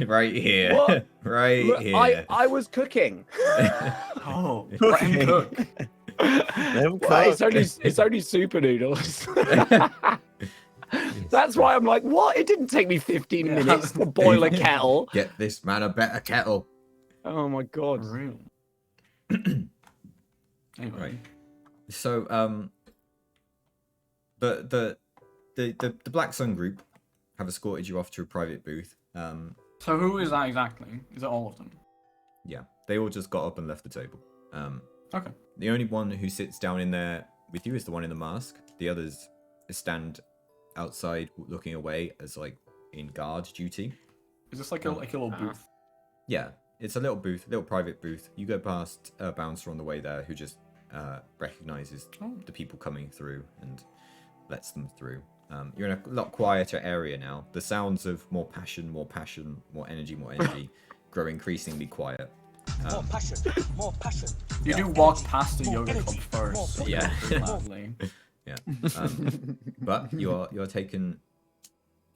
Right here. What? Right Look, here. I was cooking. Oh, let him cook. Well, it's only super noodles. That's why I'm like, what? It didn't take me 15 minutes to boil a kettle. Get this man a better kettle. Oh my god. For real. Anyway. Right. So the Black Sun group have escorted you off to a private booth. So who is that exactly? Is it all of them? Yeah, they all just got up and left the table. Okay. The only one who sits down in there with you is the one in the mask. The others stand outside looking away as like in guard duty. Is this like a little booth? Yeah, it's a little booth, little private booth. You go past a bouncer on the way there who just recognizes the people coming through and lets them through. You're in a lot quieter area now. The sounds of more passion, more energy grow increasingly quiet. More passion. You do walk past the yoga club first. So Yeah. Loudly. Yeah. But you're taken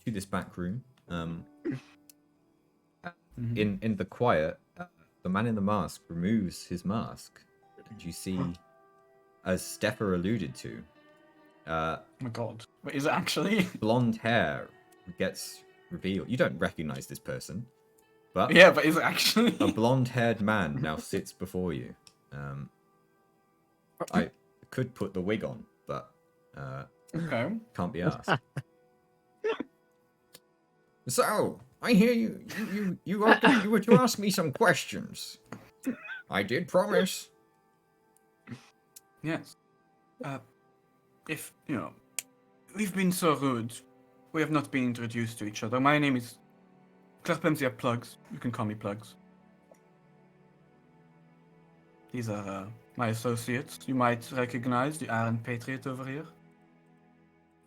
to this back room. In the quiet, the man in the mask removes his mask, and you see, as Stepper alluded to, Oh my god. Wait, is it actually? blonde hair gets revealed. You don't recognize this person, but Yeah, but is it actually? a blonde-haired man now sits before you. I could put the wig on, but Okay. can't be asked. So, I hear you were to ask me some questions. I did promise. Yes. If, we've been so rude. We have not been introduced to each other. My name is Clarpemsia Plugs. You can call me Plugs. These are my associates. You might recognize the Iron Patriot over here.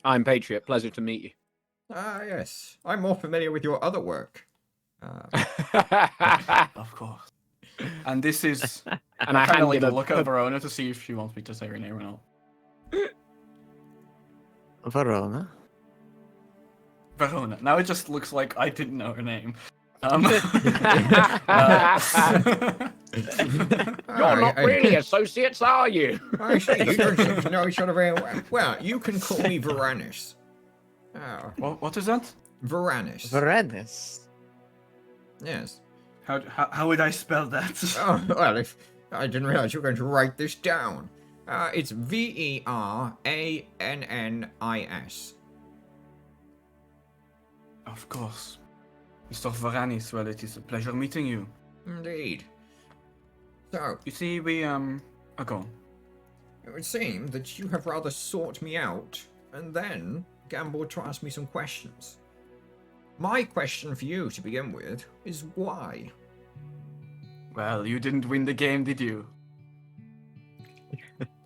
I'm Patriot. Pleasure to meet you. Ah, yes. I'm more familiar with your other work. Of course. And this is... And I kind hand of like him look at Verona to see if she wants me to say her name or not. Verona. Verona. Now it just looks like I didn't know her name. You're not really associates, are you? I see. You don't seem to know each other very well. Well, you can call me Varanus. Oh, What is that? Varanus. Varanus. Yes. How would I spell that? Oh, well, if I didn't realize you were going to write this down. It's Verannis. Of course. Mr. Varanis, well, it is a pleasure meeting you. Indeed. So, You see, we, go on. it would seem that you have rather sought me out, and then gambled to ask me some questions. My question for you, to begin with, is why? Well, you didn't win the game, did you?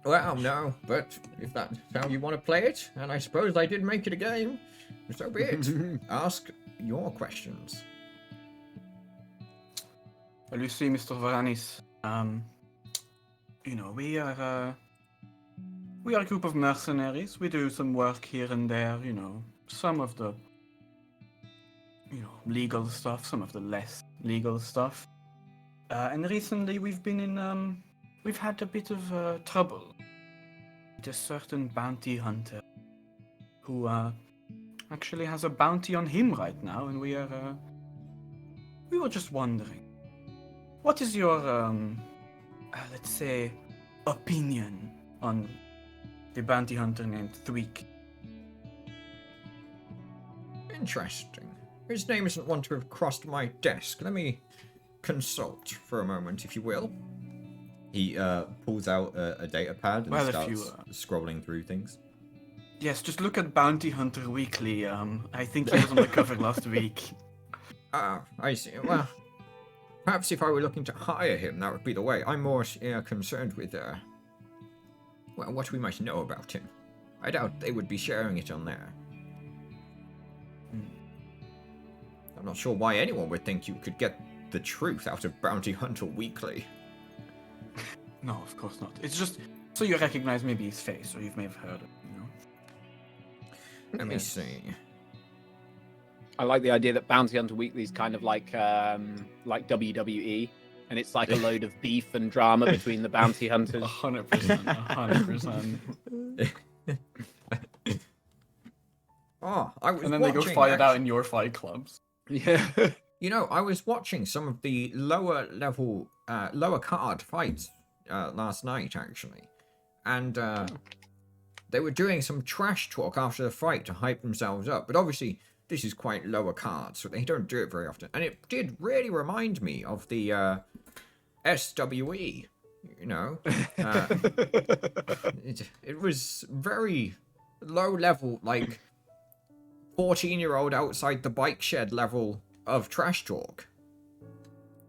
Well, no, but if that's how you want to play it, and I suppose I did make it a game, so be it. Ask your questions. Well, you see, Mr. Varanis, we are a group of mercenaries. We do some work here and there, some of the, legal stuff, some of the less legal stuff. And recently we've been in, we've had a bit of trouble with a certain bounty hunter who actually has a bounty on him right now, and we were just wondering, what is your, let's say, opinion on the bounty hunter named Thweek? Interesting. His name isn't one to have crossed my desk. Let me consult for a moment, if you will. He pulls out a data pad and Well, if starts you, scrolling through things. Yes, just look at Bounty Hunter Weekly. I think he was on the cover last week. Ah, I see. Well, perhaps if I were looking to hire him, that would be the way. I'm more concerned with, what we might know about him. I doubt they would be sharing it on there. I'm not sure why anyone would think you could get the truth out of Bounty Hunter Weekly. No, of course not. It's just so you recognize maybe his face, or you may have heard it, Let me see. I like the idea that Bounty Hunter Weekly is kind of like WWE, and it's like a load of beef and drama between the bounty hunters. 100%. 100%. Oh, I was And then they go watching, fight it out actually. in your fight clubs. Yeah. You know, I was watching some of the lower level, lower card fights last night, actually. And they were doing some trash talk after the fight to hype themselves up. But obviously, this is quite lower card, so they don't do it very often. And it did really remind me of the SWE, you know. It was very low level, like 14-year-old outside the bike shed level of trash talk.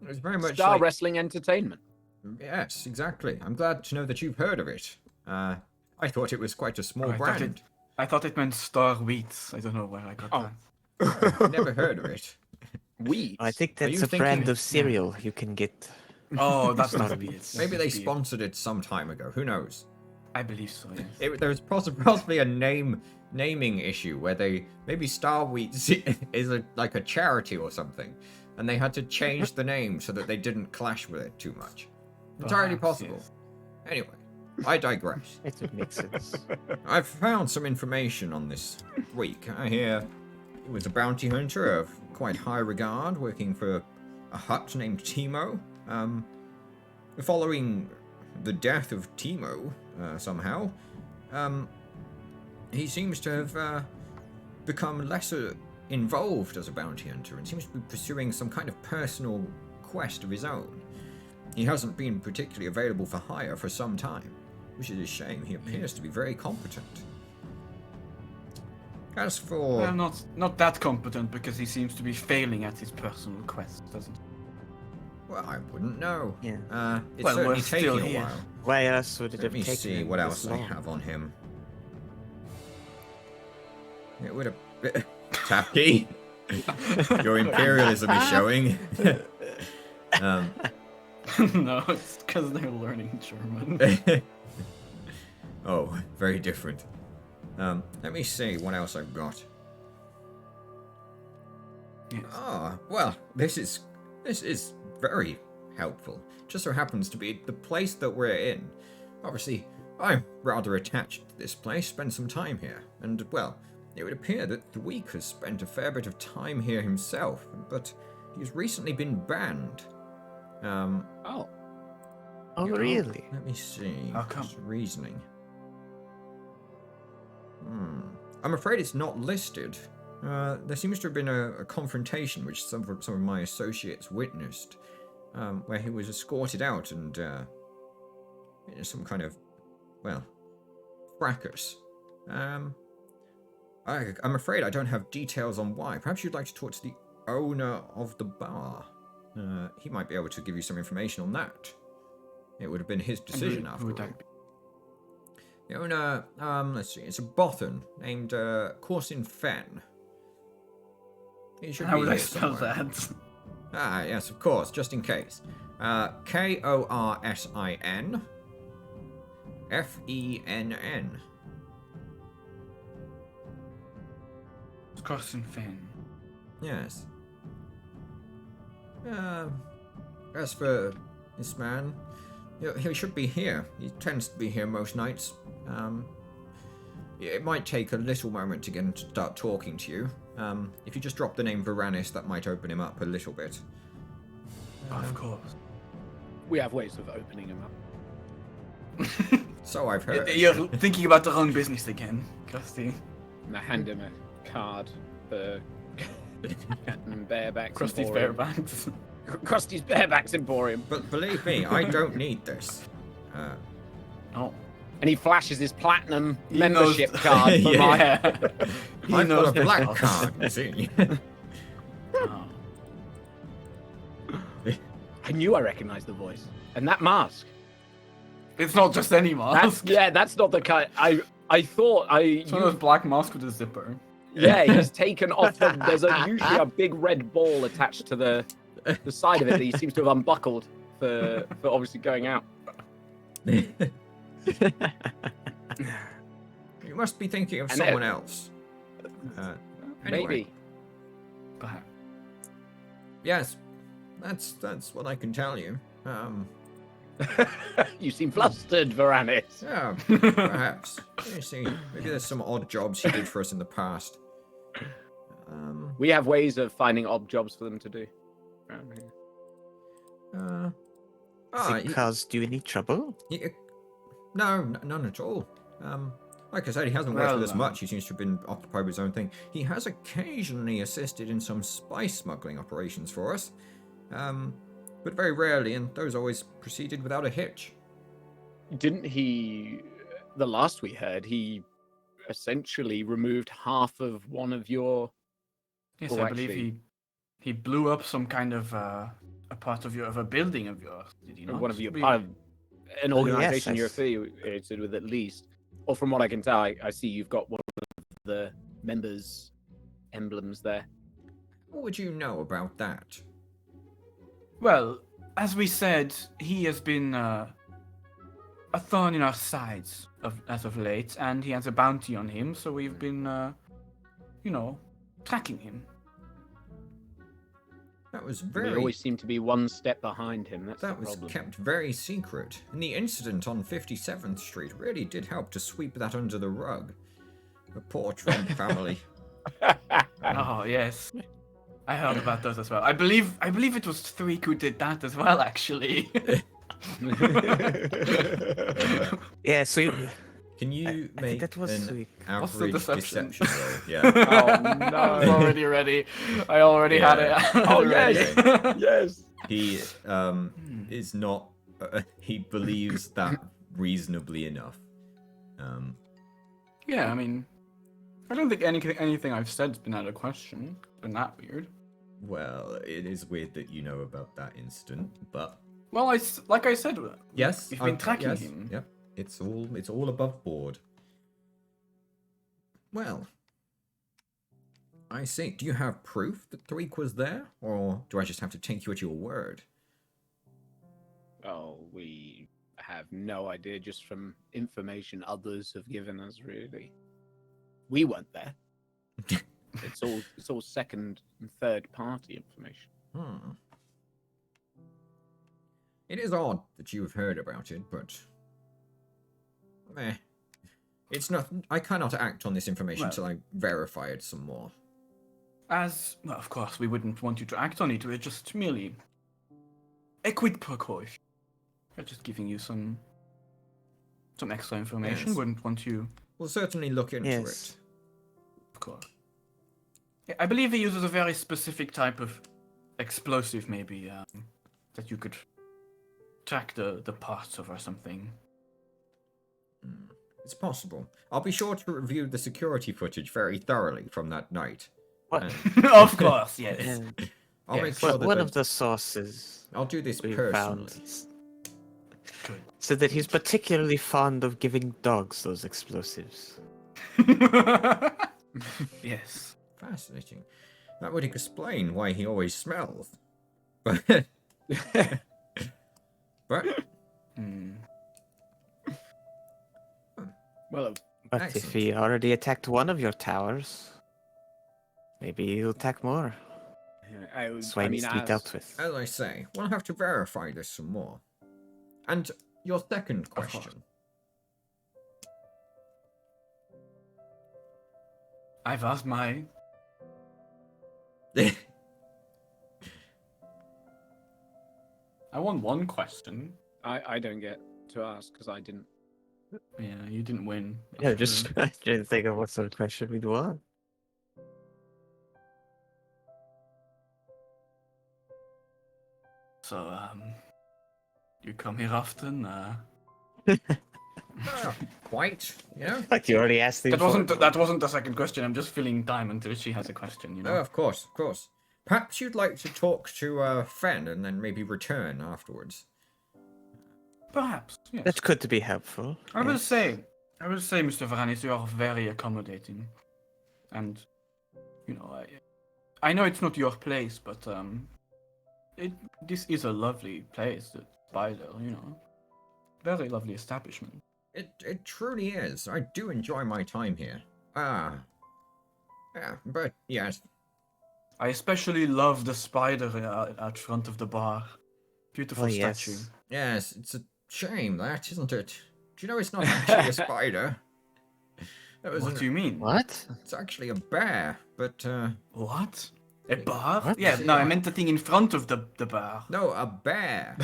It was very much Star like, Wrestling Entertainment. yes, exactly. I'm glad to know that you've heard of it. I thought it was quite a small brand. I thought it meant Star Wheats. I don't know where I got Oh. that. I've never heard of it. Weeds. I think Are you that's a brand thinking- of cereal you can get. Oh, that's Star must be it. Wheats. That Maybe they must be it. sponsored it some time ago. Who knows? I believe so, yes. There was possibly a naming issue where maybe Star Wheats is like a charity or something, and they had to change the name so that they didn't clash with it too much. Entirely Perhaps, possible. yes. Anyway, I digress. It would make sense. I've found some information on this week. I hear he was a bounty hunter of quite high regard, working for a hut named Timo. Following the death of Timo, somehow, he seems to have become lesser involved as a bounty hunter and seems to be pursuing some kind of personal quest of his own. He hasn't been particularly available for hire for some time, which is a shame. He appears to be very competent. As for... Well, not that competent because he seems to be failing at his personal quest, doesn't he? Well, I wouldn't know. Yeah. It's Well, certainly we're still taking a here. while. Why else would it Let have me taken see him what this else I long? have on him. It would have... Tappy? Your imperialism is showing. No, it's because they're learning German. Oh, very different. Let me see what else I've got. Yes. Ah, well, this is very helpful. Just so happens to be the place that we're in. Obviously, I'm rather attached to this place, spend some time here, and, well, it would appear that the Week has spent a fair bit of time here himself, but he's recently been banned. Oh. Oh, really? Let me see. How come? Just reasoning. I'm afraid it's not listed. There seems to have been a confrontation which some of my associates witnessed, where he was escorted out and some kind of, well, fracas. I'm afraid I don't have details on why. Perhaps you'd like to talk to the owner of the bar. He might be able to give you some information on that. It would have been his decision after all. The owner, let's see, it's a Bothan named Corsin Fen. He should How be would I here spell somewhere. that? Ah, yes, of course, just in case. Korsin Fenn. Corsin Fen. Yes. As for this man, he should be here. He tends to be here most nights. It might take a little moment to get him to start talking to you. If you just drop the name Varanus, that might open him up a little bit. Of course. We have ways of opening him up. So I've heard. You're thinking about the wrong business again, Krusty. And I hand him a card for Captain Bareback's Krusty's Emporium. barebacks. Krusty's Bareback's Emporium. But believe me, I don't need this. Oh. And he flashes his platinum He membership knows- card for Yeah. my... He I've knows got a the black stuff. card, you see. Oh. I knew I recognized the voice. And that mask. It's not just any That's, mask. that's not the kind... I thought It's one of those black masks with a zipper. Yeah, he's taken off the... There's usually a big red ball attached to the side of it that he seems to have unbuckled for obviously going out. You must be thinking of And someone else. Anyway, Maybe. Perhaps. Yes, that's what I can tell you. You seem flustered, Varanis. Yeah, perhaps. You see, maybe there's some odd jobs he did for us in the past. We have ways of finding odd jobs for them to do around here. Has it caused you any trouble? No, none at all. Like I said, he hasn't worked with us Well, much. He seems to have been occupied with his own thing. He has occasionally assisted in some spice smuggling operations for us, but very rarely, and those always proceeded without a hitch. Didn't he? The last we heard, he essentially removed half of one of your. Yes, Oh, I believe actually- he blew up some kind of a part of a building of yours. Did he not? One of you, We- part of an Oh, yes, organization I you're s- affiliated with, at least. Or from what I can tell, I see you've got one of the members' emblems there. What would you know about that? Well, as we said, he has been a thorn in our sides as of late, and he has a bounty on him, so we've been, tracking him. That was We very. always seem to be one step behind him. That's That the was problem. kept very secret, and the incident on 57th Street really did help to sweep that under the rug. The poor Trump family. Oh yes, I heard about those as well. I believe it was Threek who did that as well, actually. Yeah, so you, Can you I think make that was an sweet. What's the average deception? roll? Yeah. Oh I was no! already ready. I already had it. Oh ready. yes, yes. He is not. He believes that reasonably enough. Yeah, I mean, I don't think anything I've said's been out of question. It's been that weird. Well, it is weird that you know about that incident, but Well, like I said, yes, we've been tracking yes, him. Yep, it's all above board. Well, I see. Do you have proof that Threek was there, or do I just have to take you at your word? Oh, we have no idea, just from information others have given us. Really, we weren't there. It's all second and third party information. It is odd that you have heard about it, but it's not. I cannot act on this information Well- until I verify it some more. Well, of course, we wouldn't want you to act on it. We're just merely a quid pro quo. We're just giving you some extra information. Yes. Wouldn't want you, We'll certainly look into Yes. it. of course. Yeah, I believe he uses a very specific type of explosive, maybe that you could track the parts of or something. It's possible. I'll be sure to review the security footage very thoroughly from that night. What? And Of course, yes. And I'll make Yes. sure well, that one of the sources I'll do this we personally. found Good. said that he's particularly fond of giving dogs those explosives. Yes. Fascinating. That would explain why he always smells. But Hmm. Well, But if Excellent. he already attacked one of your towers, maybe he'll attack more. That's why I he mean, needs to be dealt with. as I say, we'll have to verify this some more. And your second course. question. I've asked my. I want one question. I don't get to ask because I didn't. Yeah, you didn't win. Yeah, That's just true. I didn't think of what sort of question we'd want. So, you come here often? Quite, you know? Like you already asked the That wasn't the second question. I'm just filling time until she has a question. You know. Oh, of course, of course. Perhaps you'd like to talk to Fen and then maybe return afterwards. Perhaps. Yes. That could be helpful. I will yes. say, Mr. Varanis, you are very accommodating, and you know, I know it's not your place, but this is a lovely place, the Spider. You know, very lovely establishment. It truly is. I do enjoy my time here. Yeah, but yes. I especially love the spider out front of the bar. Beautiful Oh, statue. yes. Yes, it's a shame, that, isn't it? Do you know it's not actually a spider? That was What do you mean? What? It's actually a bear, but What? A bar? What? Yeah, no, I meant the thing in front of the bar. no, a bear.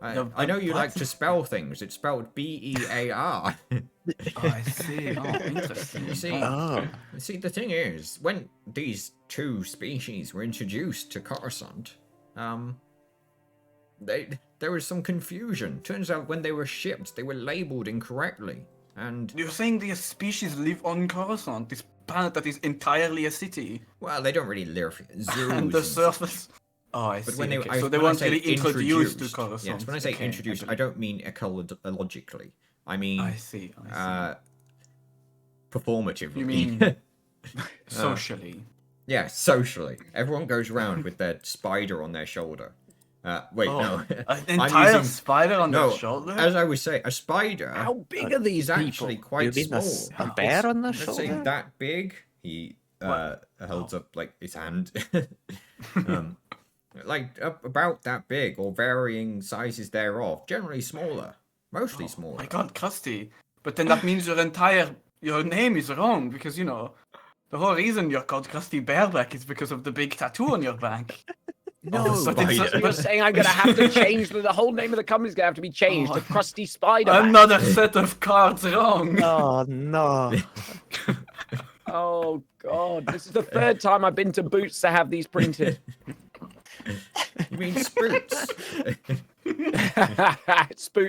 I A know you what? like to spell things. It's spelled B-E-A-R. Oh, I see. Oh, interesting. You see, Oh. the thing is, when these two species were introduced to Coruscant, there was some confusion. Turns out when they were shipped, they were labeled incorrectly, and You're saying these species live on Coruscant, this planet that is entirely a city, well, they don't really live zoos. and the surface. Oh, I see. But when they, okay. So they when I weren't say really introduced to introduced, Coruscant. yes, when I say Okay, introduced, I believe. don't mean ecologically. I mean I see. I performatively. see. You mean socially? Yeah, socially. Everyone goes around with their spider on their shoulder. Wait, no. An I'm entire using- spider on no, their shoulder? as I was saying, a spider How big are these is people? actually You quite mean small. a bear on the Let's say shoulder? that big. He holds up like his hand. Like about that big or varying sizes thereof. Generally smaller. Mostly smaller. My God, Krusty. But then that means your name is wrong, because, you know, the whole reason you're called Krusty Bareback is because of the big tattoo on your back. No, but it's spider. You're saying I'm going to have to change the whole name of the company's going to have to be changed to Krusty Spider. Another set of cards wrong. Oh, no. Oh God! This is the third time I've been to Boots to have these printed. You mean spoots?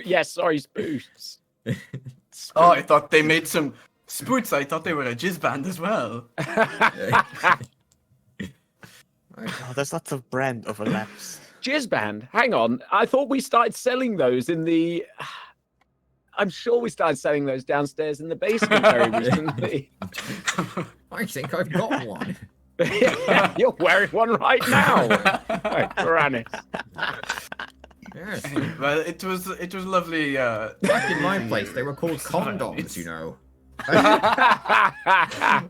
Yes, sorry, Spoots. Oh, I thought they made some spoots. I thought they were a jizz band as well. Oh, there's lots of brand overlaps. Jizzband. Hang on. I thought we started selling those in the. I'm sure we started selling those downstairs in the basement very recently. I think I've got one. Yeah, you're wearing one right now. Right, Uranus. Yes. Well, it was lovely. Back in my place, they were called condoms, you know.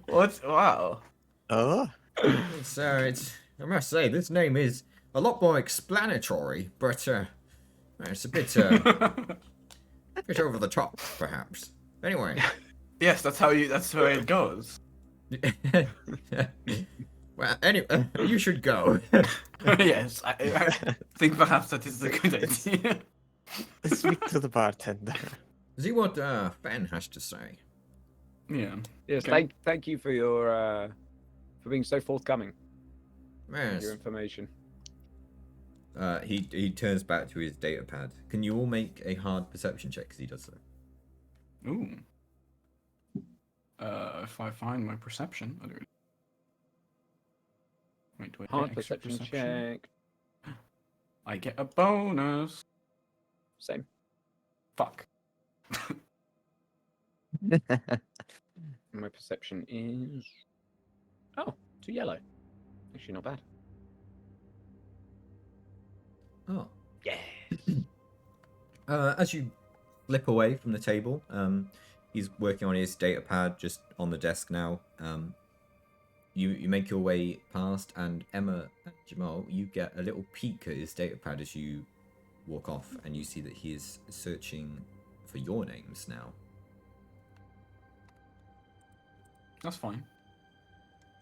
What? Wow. Oh? It's I must say, this name is a lot more explanatory, but it's a bit over the top, perhaps. Anyway. Yes, that's how it goes. Well, anyway, you should go. Yes, I think perhaps that is a good idea. Speak to the bartender. See what Ben has to say. Yeah. Yes, Okay. thank you for your for being so forthcoming with Yes. your information. He turns back to his data pad. Can you all make a hard perception check as he does so? Ooh. If I find my perception, I don't. Wait, do I get Hard extra perception check. I get a bonus. Same. Fuck. My perception is 2 yellow. Actually, not bad. Oh. Yeah. As you flip away from the table, he's working on his data pad just on the desk now. You make your way past, and Emma and Jamal, you get a little peek at his data pad as you walk off, and you see that he is searching for your names now. That's fine.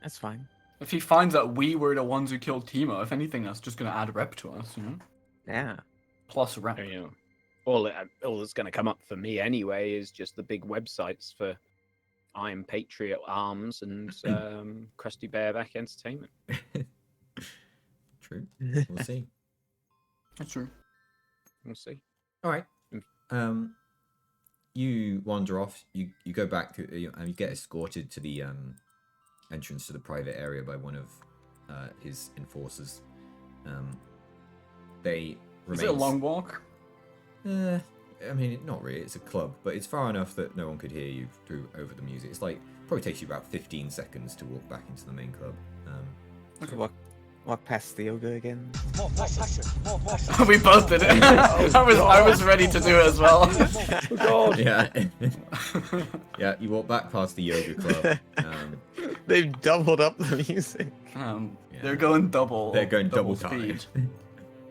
That's fine. If he finds that we were the ones who killed Timo, if anything, that's just gonna add rep to us, you know? Yeah. Plus rep. You know, all that's going to come up for me anyway is just the big websites for Iron Patriot Arms and Krusty Bareback Entertainment. True. We'll see. That's true. We'll see. All right. You wander off. You go back to and you get escorted to the entrance to the private area by one of his enforcers. They remain. Is it a long walk? I mean, not really. It's a club, but it's far enough that no one could hear you through over the music. It's like probably takes you about 15 seconds to walk back into the main club. Okay. Walk past the yoga again. More passion, more passion. We both did it. I was ready to do it as well. Oh, God. Yeah, yeah. You walk back past the yoga club. They've doubled up the music. Yeah. They're going double. They're going double speed. time.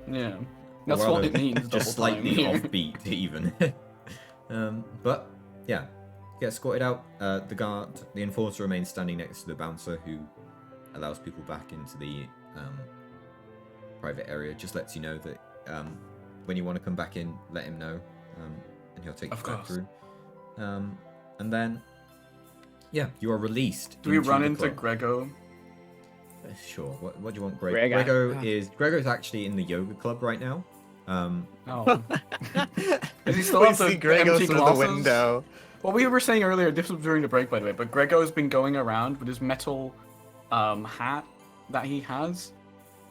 Yeah, that's Or what rather, it means. Just double slightly time. off beat, even. But yeah, get escorted out. The enforcer remains standing next to the bouncer, who allows people back into the private area. Just lets you know that when you want to come back in, let him know, and he'll take you back through. And then, yeah, you are released. Do we run the into club. Grego? Sure. What do you want, Greg? Grego. Grego's actually in the yoga club right now. Oh. Does he still We have the see Grego empty through glasses? the window. Well, we were saying earlier, this was during the break, by the way, but Grego's been going around with his metal hat that he has,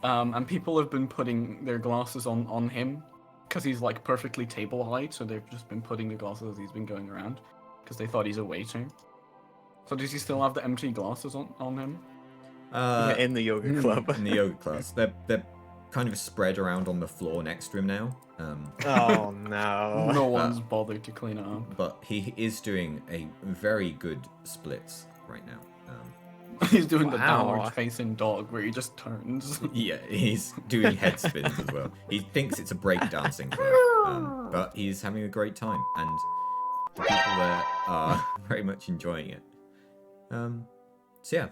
and people have been putting their glasses on him because he's like perfectly table height, so they've just been putting the glasses as he's been going around because they thought he's a waiter. So does he still have the empty glasses on him? In the yoga club. In the yoga class, they're kind of spread around on the floor next to him now. Oh no. No one's bothered to clean it up. But he is doing a very good splits right now. He's doing the Wow. downward facing dog where he just turns. Yeah, he's doing head spins as well. He thinks it's a breakdancing club, but he's having a great time, and the people there are very much enjoying it. So yeah,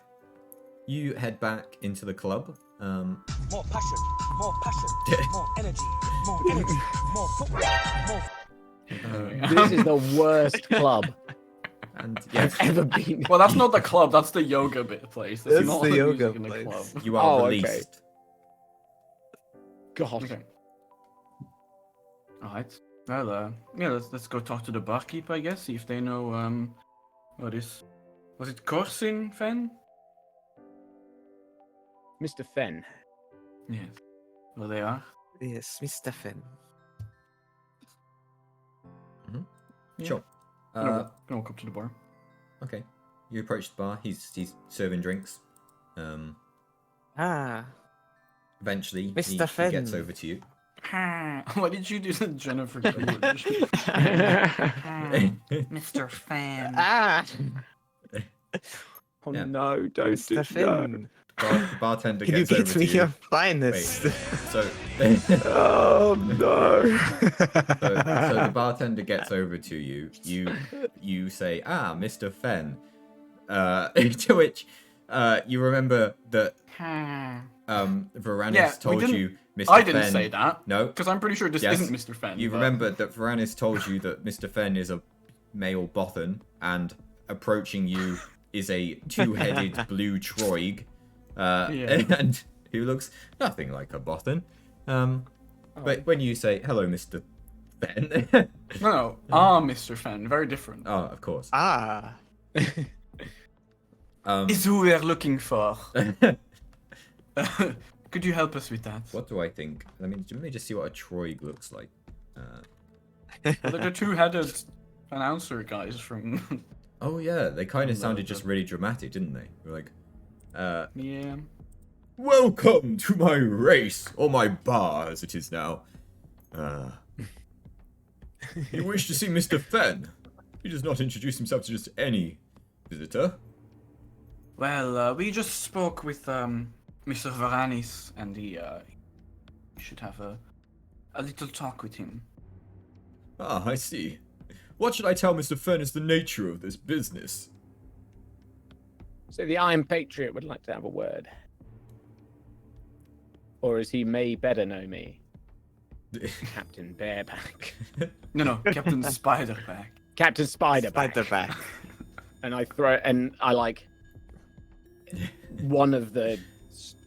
you head back into the club. More passion, more energy, more football, more. This is the worst club And yeah, I've ever been. Well, that's not the club. That's the yoga bit place. That's That's not the the yoga music in the place. club. you are Oh, okay. released. God. Okay. All right. Well, yeah. Let's go talk to the barkeep, I guess. See if they know what is. Was it Corsin Fen? Mr. Fenn. Yes. Well, they are. Yes, Mr. Finn. Yeah. Sure. Gonna walk up to the bar. Okay. You approach the bar. He's serving drinks. Ah, Eventually, he Mr. gets Fenn. over to you. What did you do to Jennifer Coolidge? Mr. Fan. ah, Oh Yeah. no, don't do Mr. Finn. The bartender Can you gets over get to me you. your finest? Wait, so, Oh no. so the bartender gets over to you. You say, "Ah, Mr. Fenn," to which you remember that Varanis Yeah, we told didn't- you, Mr. I didn't Fenn. say that. No, Because I'm pretty sure this Yes. isn't Mr. Fen. you but- remember that Varanis told you that Mr. Fenn is a male bothan, and approaching you is a two-headed blue Troig, Yeah. and who looks nothing like a bothan. But when you say hello, Mr. Fenn, No, Mr. Fen. Very different. oh, of course. Ah, Is who we're looking for. Could you help us with that? What do I think? Let me just see what a Troig looks like. The two-headed announcer guys from. Oh yeah, they kind of No, sounded no. just really dramatic, didn't they? They were like, Yeah. "Welcome to my race, or my bar as it is now. You wish to see Mr. Fenn? He does not introduce himself to just any visitor." Well, we just spoke with Mr. Varanis, and he should have a little talk with him. Ah, I see. What should I tell Mr. Fenn is the nature of this business? So the Iron Patriot would like to have a word. Or as he may better know me, Captain Bareback. No, Captain Spiderback. Captain Spiderback. Spiderback. And I like one of the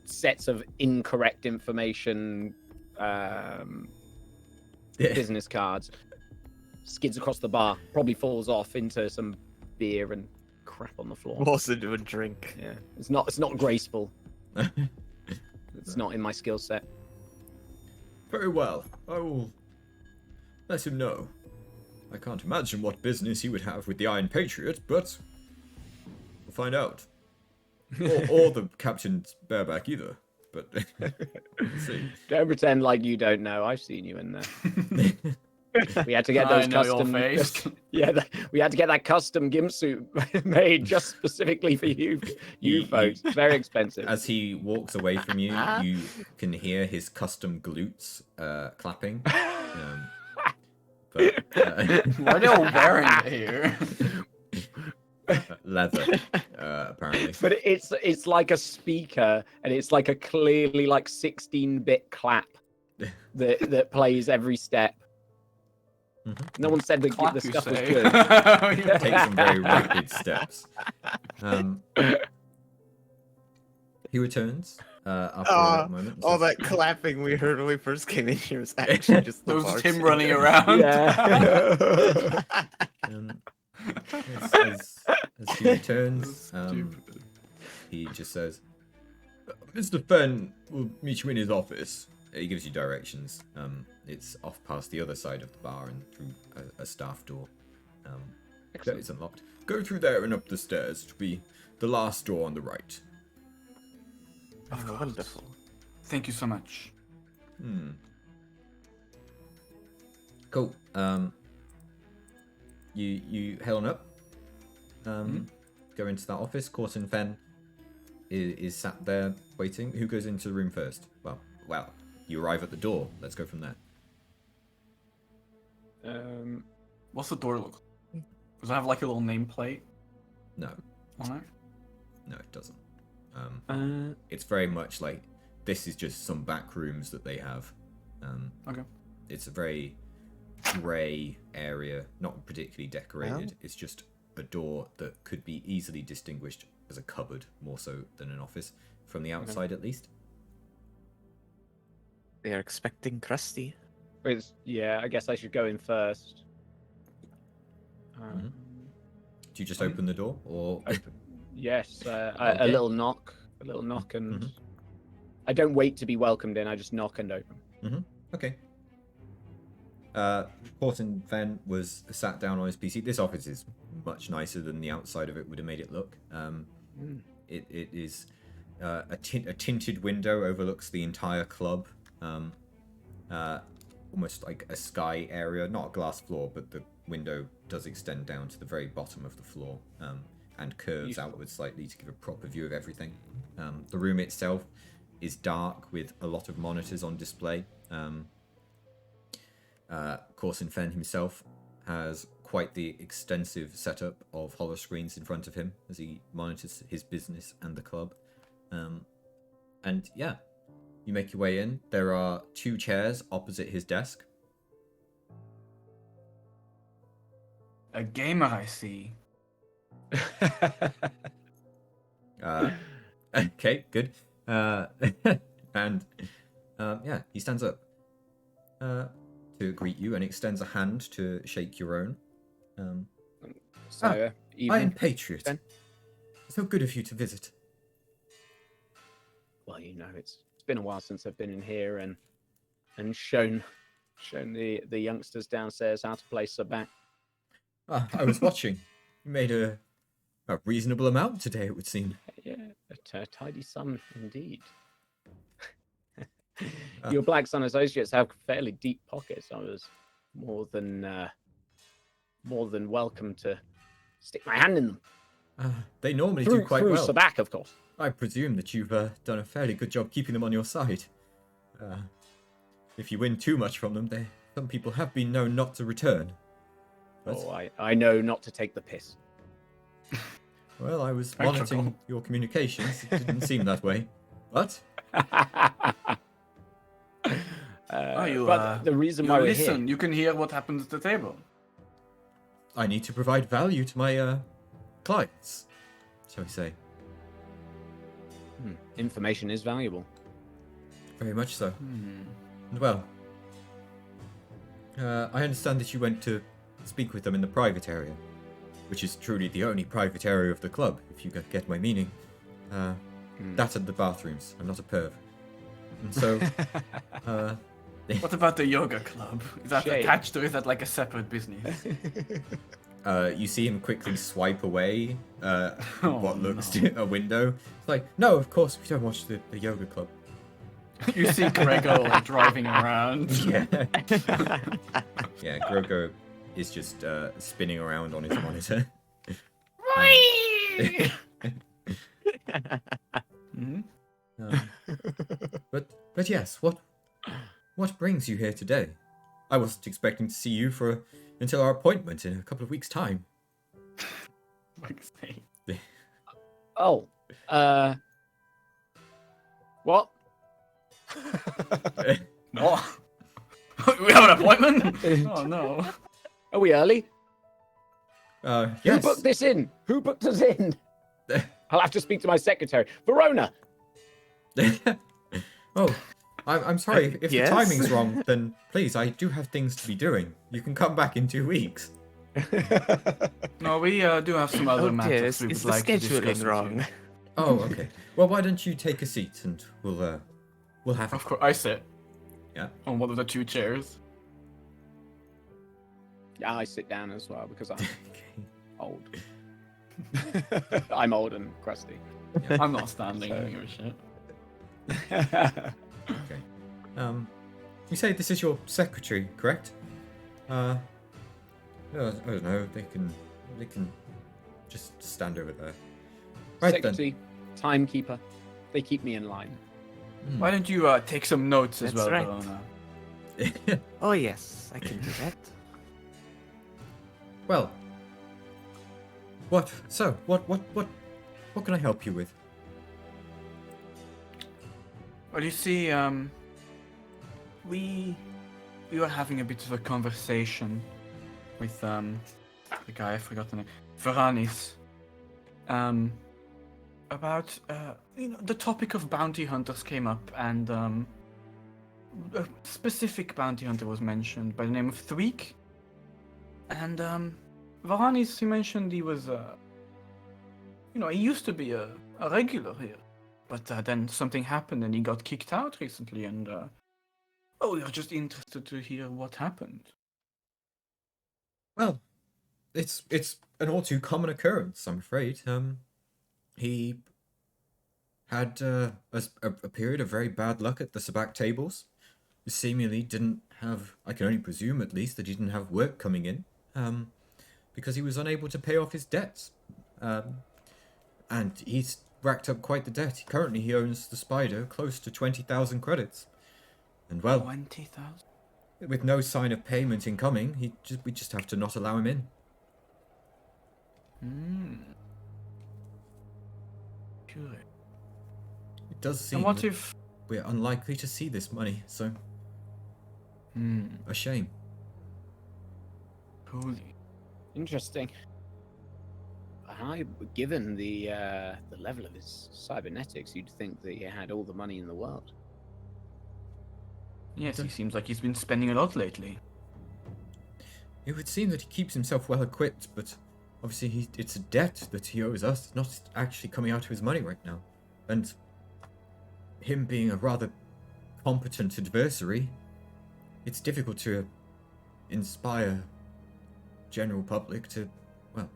sets of incorrect information business cards skids across the bar, probably falls off into some beer and crap on the floor. Also do a drink. Yeah, it's not graceful. It's not in my skill set. Very well. I will let him know. I can't imagine what business he would have with the Iron Patriot, but we'll find out. Or the Captain Bareback either. But let's see. Don't pretend like you don't know. I've seen you in there. We had to get I those know your custom. face. We had to get that custom gimp suit made just specifically for you folks. Very expensive. As he walks away from you, you can hear his custom glutes clapping. But Why are they all wearing it here? leather, apparently. But it's like a speaker, and it's like a clearly like 16-bit clap that plays every step. No one said the stuff was good. Take some very rapid steps. He returns after a moment. All that clapping we heard when we first came in here was actually just the There was barks. him running around. Yeah. As he returns, he just says, "Mr. Fenn will meet you in his office." He gives you directions. It's off past the other side of the bar and through a staff door. That is unlocked. Go through there and up the stairs. It'll be the last door on the right. Oh, wonderful. Thank you so much. Cool. You head on up. Go into that office. Corson Fenn is sat there waiting. Who goes into the room first? Well, you arrive at the door. Let's go from there. What's the door look like? Does it have like a little nameplate No, on it? no, it doesn't. It's very much like this is just some back rooms that they have. Okay. It's a very grey area, not particularly decorated. Well. It's just a door that could be easily distinguished as a cupboard, more so than an office, from the outside at least. They are expecting Krusty. Yeah, I guess I should go in first. Do you just open the door, or Yes, a Okay. little knock, and I don't wait to be welcomed in. I just knock and open. Okay. Corson Fenn was sat down on his PC. This office is much nicer than the outside of it would have made it look. It is a tinted window overlooks the entire club. Almost like a sky area, not a glass floor, but the window does extend down to the very bottom of the floor and curves outwards slightly to give a proper view of everything. The room itself is dark with a lot of monitors on display. Corson Fenn himself has quite the extensive setup of hollow screens in front of him as he monitors his business and the club. And yeah, you make your way in. There are 2 chairs opposite his desk. A gamer, I see. Okay, good. And yeah, he stands up to greet you and extends a hand to shake your own. I am Patriot. Ben? It's so good of you to visit. Well, it's been a while since I've been in here and shown the youngsters downstairs how to play Sabat. I was watching. You made a reasonable amount today, it would seem. Yeah, a tidy sum indeed. Your Black Sun associates have fairly deep pockets. I was more than welcome to stick my hand in them. They normally do quite through well. Sabat, of course. I presume that you've done a fairly good job keeping them on your side. If you win too much from them, some people have been known not to return. But, I know not to take the piss. well, I was Practical. monitoring your communications. It didn't seem that way. But But the reason why we're listen, here... you can hear what happens at the table. I need to provide value to my clients, shall we say. Information is valuable. Very much so. And well, I understand that you went to speak with them in the private area, which is truly the only private area of the club, if you get my meaning. That and the bathrooms. I'm not a perv. And so, What about the yoga club? Is that Shame. attached or is that like a separate business? you see him quickly swipe away what looks no. to a window. It's like, no, of course, we don't watch the yoga club. You see Gregor driving around. Yeah. Yeah, Grogo is just spinning around on his monitor. Mhm. But yes, what brings you here today? I wasn't expecting to see you until our appointment in a couple of weeks' time. Fuck's sake. Oh, what? What? We have an appointment? Oh no. Are we early? Yes. Who booked this in? Who booked us in? I'll have to speak to my secretary, Verona. Oh, I'm sorry. If Yes? the timing's wrong, then please, I do have things to be doing. You can come back in 2 weeks. No, we do have some other Oh matters dear, we is would the like to discuss scheduling with wrong? you. Oh, okay. Well, why don't you take a seat and we'll have Of it. course, I sit Yeah. on one of the 2 chairs. Yeah, I sit down as well because I'm Okay. old. I'm old and crusty. I'm not standing. I don't give a shit. Okay. You say this is your secretary, correct? I don't know. They can just stand over there. Right Secretary, timekeeper, they keep me in line. then. Why don't you take some notes as That's well, right. Verona? Oh yes, I can do that. Well. What can I help you with? Well, you see, we were having a bit of a conversation with the guy, I forgot the name, Veranis, about the topic of bounty hunters came up, and a specific bounty hunter was mentioned by the name of Thweek, and Veranis, he mentioned he was he used to be a regular here. But then something happened and he got kicked out recently, and we are just interested to hear what happened. Well, it's an all too common occurrence, I'm afraid. He had a period of very bad luck at the sabacc tables. He seemingly didn't have, I can only presume at least, that he didn't have work coming in, because he was unable to pay off his debts. And he's racked up quite the debt. Currently, he owns the Spider close to 20,000 credits. And well, 20,000. with no sign of payment incoming, we just have to not allow him in. Sure. It does seem And what that if? we're unlikely to see this money, so a shame. Holy. Interesting. Given the level of his cybernetics, you'd think that he had all the money in the world. Yes, he seems like he's been spending a lot lately. It would seem that he keeps himself well equipped, but obviously it's a debt that he owes us. It's not actually coming out of his money right now. And him being a rather competent adversary, it's difficult to inspire general public to, well,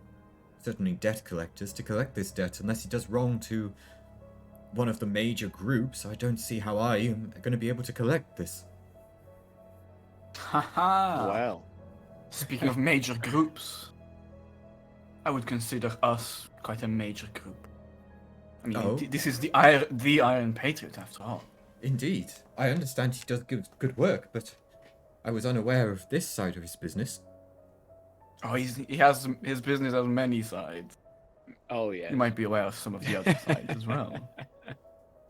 certainly debt collectors to collect this debt unless he does wrong to one of the major groups. I don't see how I am going to be able to collect this. Haha. Well, Speaking of major groups, I would consider us quite a major group. I mean, this is the Iron Patriot after all. Indeed. I understand he does good work, but I was unaware of this side of his business. Oh, he has his business has many sides. oh yeah. You might be aware of some of the other sides as well.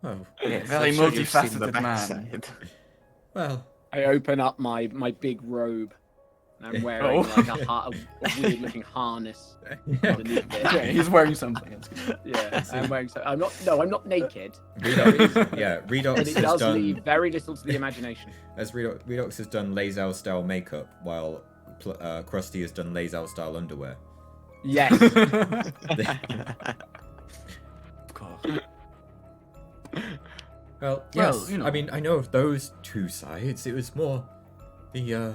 Oh, Yes, Very I'm sure you've seen the multifaceted man. backside. well, I open up my big robe. And I'm wearing like a weird-looking harness underneath it. Okay, he's wearing something. That's good. Yeah, I'm wearing. I'm not naked. Redox And it has does done, leave very little to the imagination. as Redox has done Lazel style makeup, while Krusty has done Lazel style underwear. Yes. Of course. Well, Well, yes. you know. I mean, I know of those two sides. It was more the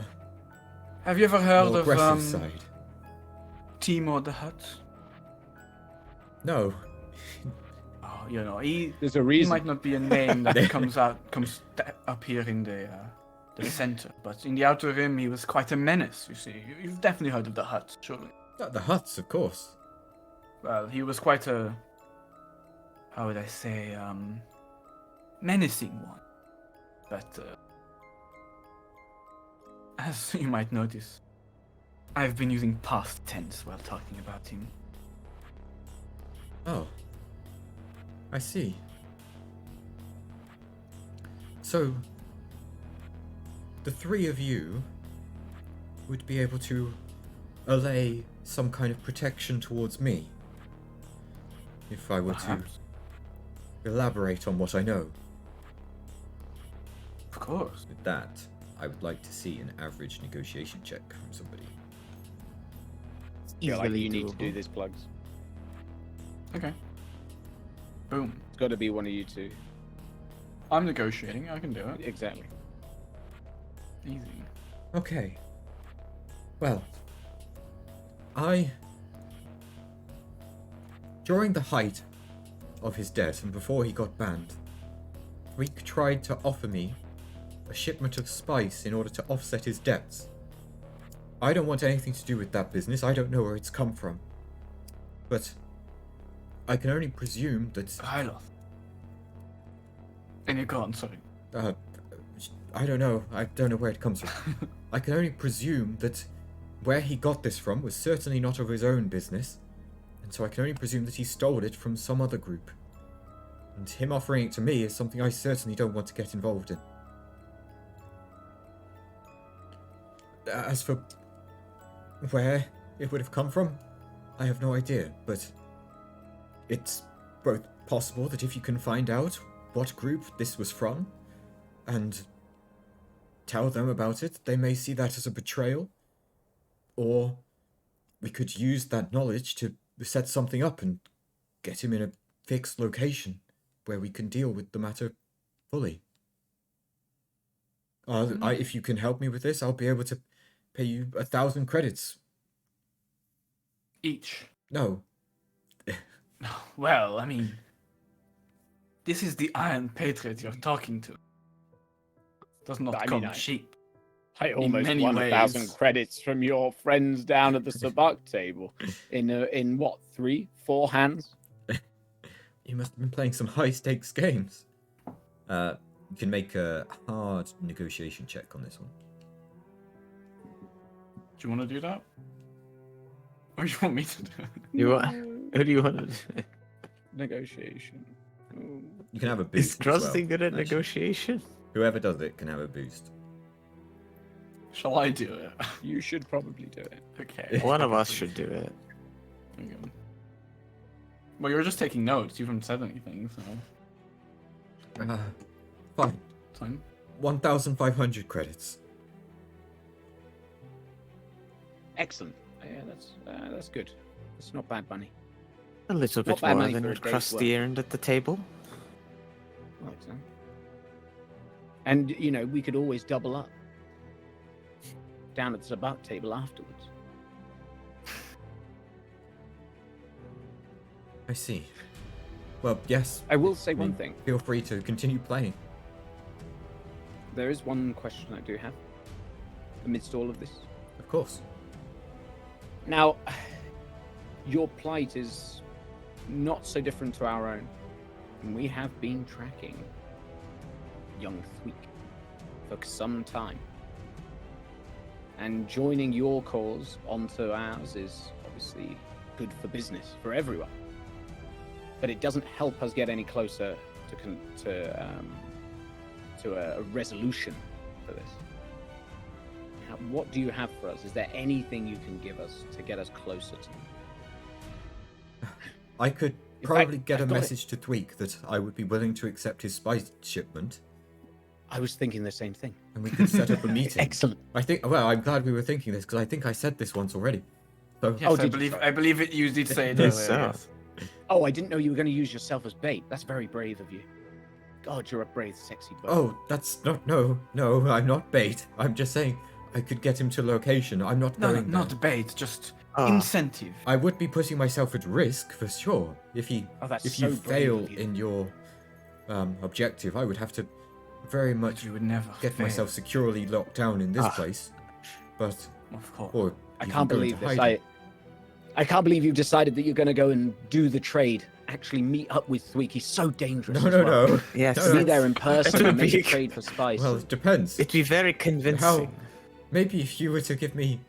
Have you ever heard more of aggressive side. Timo the Hut? No. Oh, you know, he There's a He reason. might not be a name that comes up here in the the center, but in the outer rim he was quite a menace, you see. You've definitely heard of the Hutt, surely. The huts, of course. Well, he was quite a, how would I say, menacing one. But, as you might notice, I've been using past tense while talking about him. Oh. I see. So, the three of you would be able to allay some kind of protection towards me, if I were Perhaps. to elaborate on what I know. Of course. With that, I would like to see an average negotiation check from somebody. Yeah, like Easily you need to do doable. this, Plugs. Okay. Boom. It's got to be one of you two. I'm negotiating, I can do it. Exactly. Easy. Okay. Well, during the height of his debt and before he got banned, Reek tried to offer me a shipment of spice in order to offset his debts. I don't want anything to do with that business. I don't know where it's come from. But I can only presume that... Hylos. And you can't, sorry. I don't know. I don't know where it comes from. I can only presume that where he got this from was certainly not of his own business, and so I can only presume that he stole it from some other group. And him offering it to me is something I certainly don't want to get involved in. As for where it would have come from, I have no idea, but it's both possible that if you can find out what group this was from, and tell them about it, they may see that as a betrayal, or we could use that knowledge to set something up and get him in a fixed location where we can deal with the matter fully. If you can help me with this, I'll be able to pay you 1,000 credits. Each. No. Well, I mean, this is the Iron Patriot you're talking to. Does not I come mean, cheap. I almost many won 1,000 ways. credits from your friends down at the Sabak table. In what, 3-4 hands? You must have been playing some high-stakes games. You can make a hard negotiation check on this one. Do you want to do that? Or you want me to do it? You want? Who do you want to do? Negotiation. Ooh. You can have a Is boost. as Krusty well, good at actually. negotiation? Whoever does it can have a boost. Shall I do it? You should probably do it. Okay. One of us should do it. There you go. Well, you're just taking notes. You haven't said anything, so Fine. fine. 1,500 credits. Excellent. Yeah, that's good. It's not bad money. A little Not bit bad more money than for a what day's Krusty work. earned at the table. Like so. And we could always double up down at the Sabak table afterwards. I see. Well, yes. I will say one thing. Feel free to continue playing. There is one question I do have amidst all of this. Of course. Now, your plight is not so different to our own. And we have been tracking young Thweek for some time. And joining your cause onto ours is obviously good for business, for everyone. But it doesn't help us get any closer to a resolution for this. What do you have for us? Is there anything you can give us to get us closer to them? I could In probably fact, get a I've got it. message to Thweek that I would be willing to accept his spice shipment, I was thinking the same thing. and we could set up a meeting. Excellent. Well, I'm glad we were thinking this, because I think I said this once already. So, Yes, did you? I believe it. You did say it Yes, earlier. sir. Yes. Oh, I didn't know you were going to use yourself as bait. That's very brave of you. God, you're a brave, sexy boy. oh, that's not... No, I'm not bait. I'm just saying I could get him to location. I'm not No, going there. not bait. Just Ah. incentive. I would be putting myself at risk, for sure. If Oh, that's you so brave fail of you. in your objective, I would have to very much You would never get fail. myself securely locked down in this place, but Of course. or I even can't go believe into this. hiding. I can't believe you've decided that you're going to go and do the trade. Actually meet up with Thweek. He's so dangerous. No, as no, well. no. Yes. No, To no. be there in person would and make a be- trade for spice. Well, it depends. It'd be very convincing. Maybe if you were to give me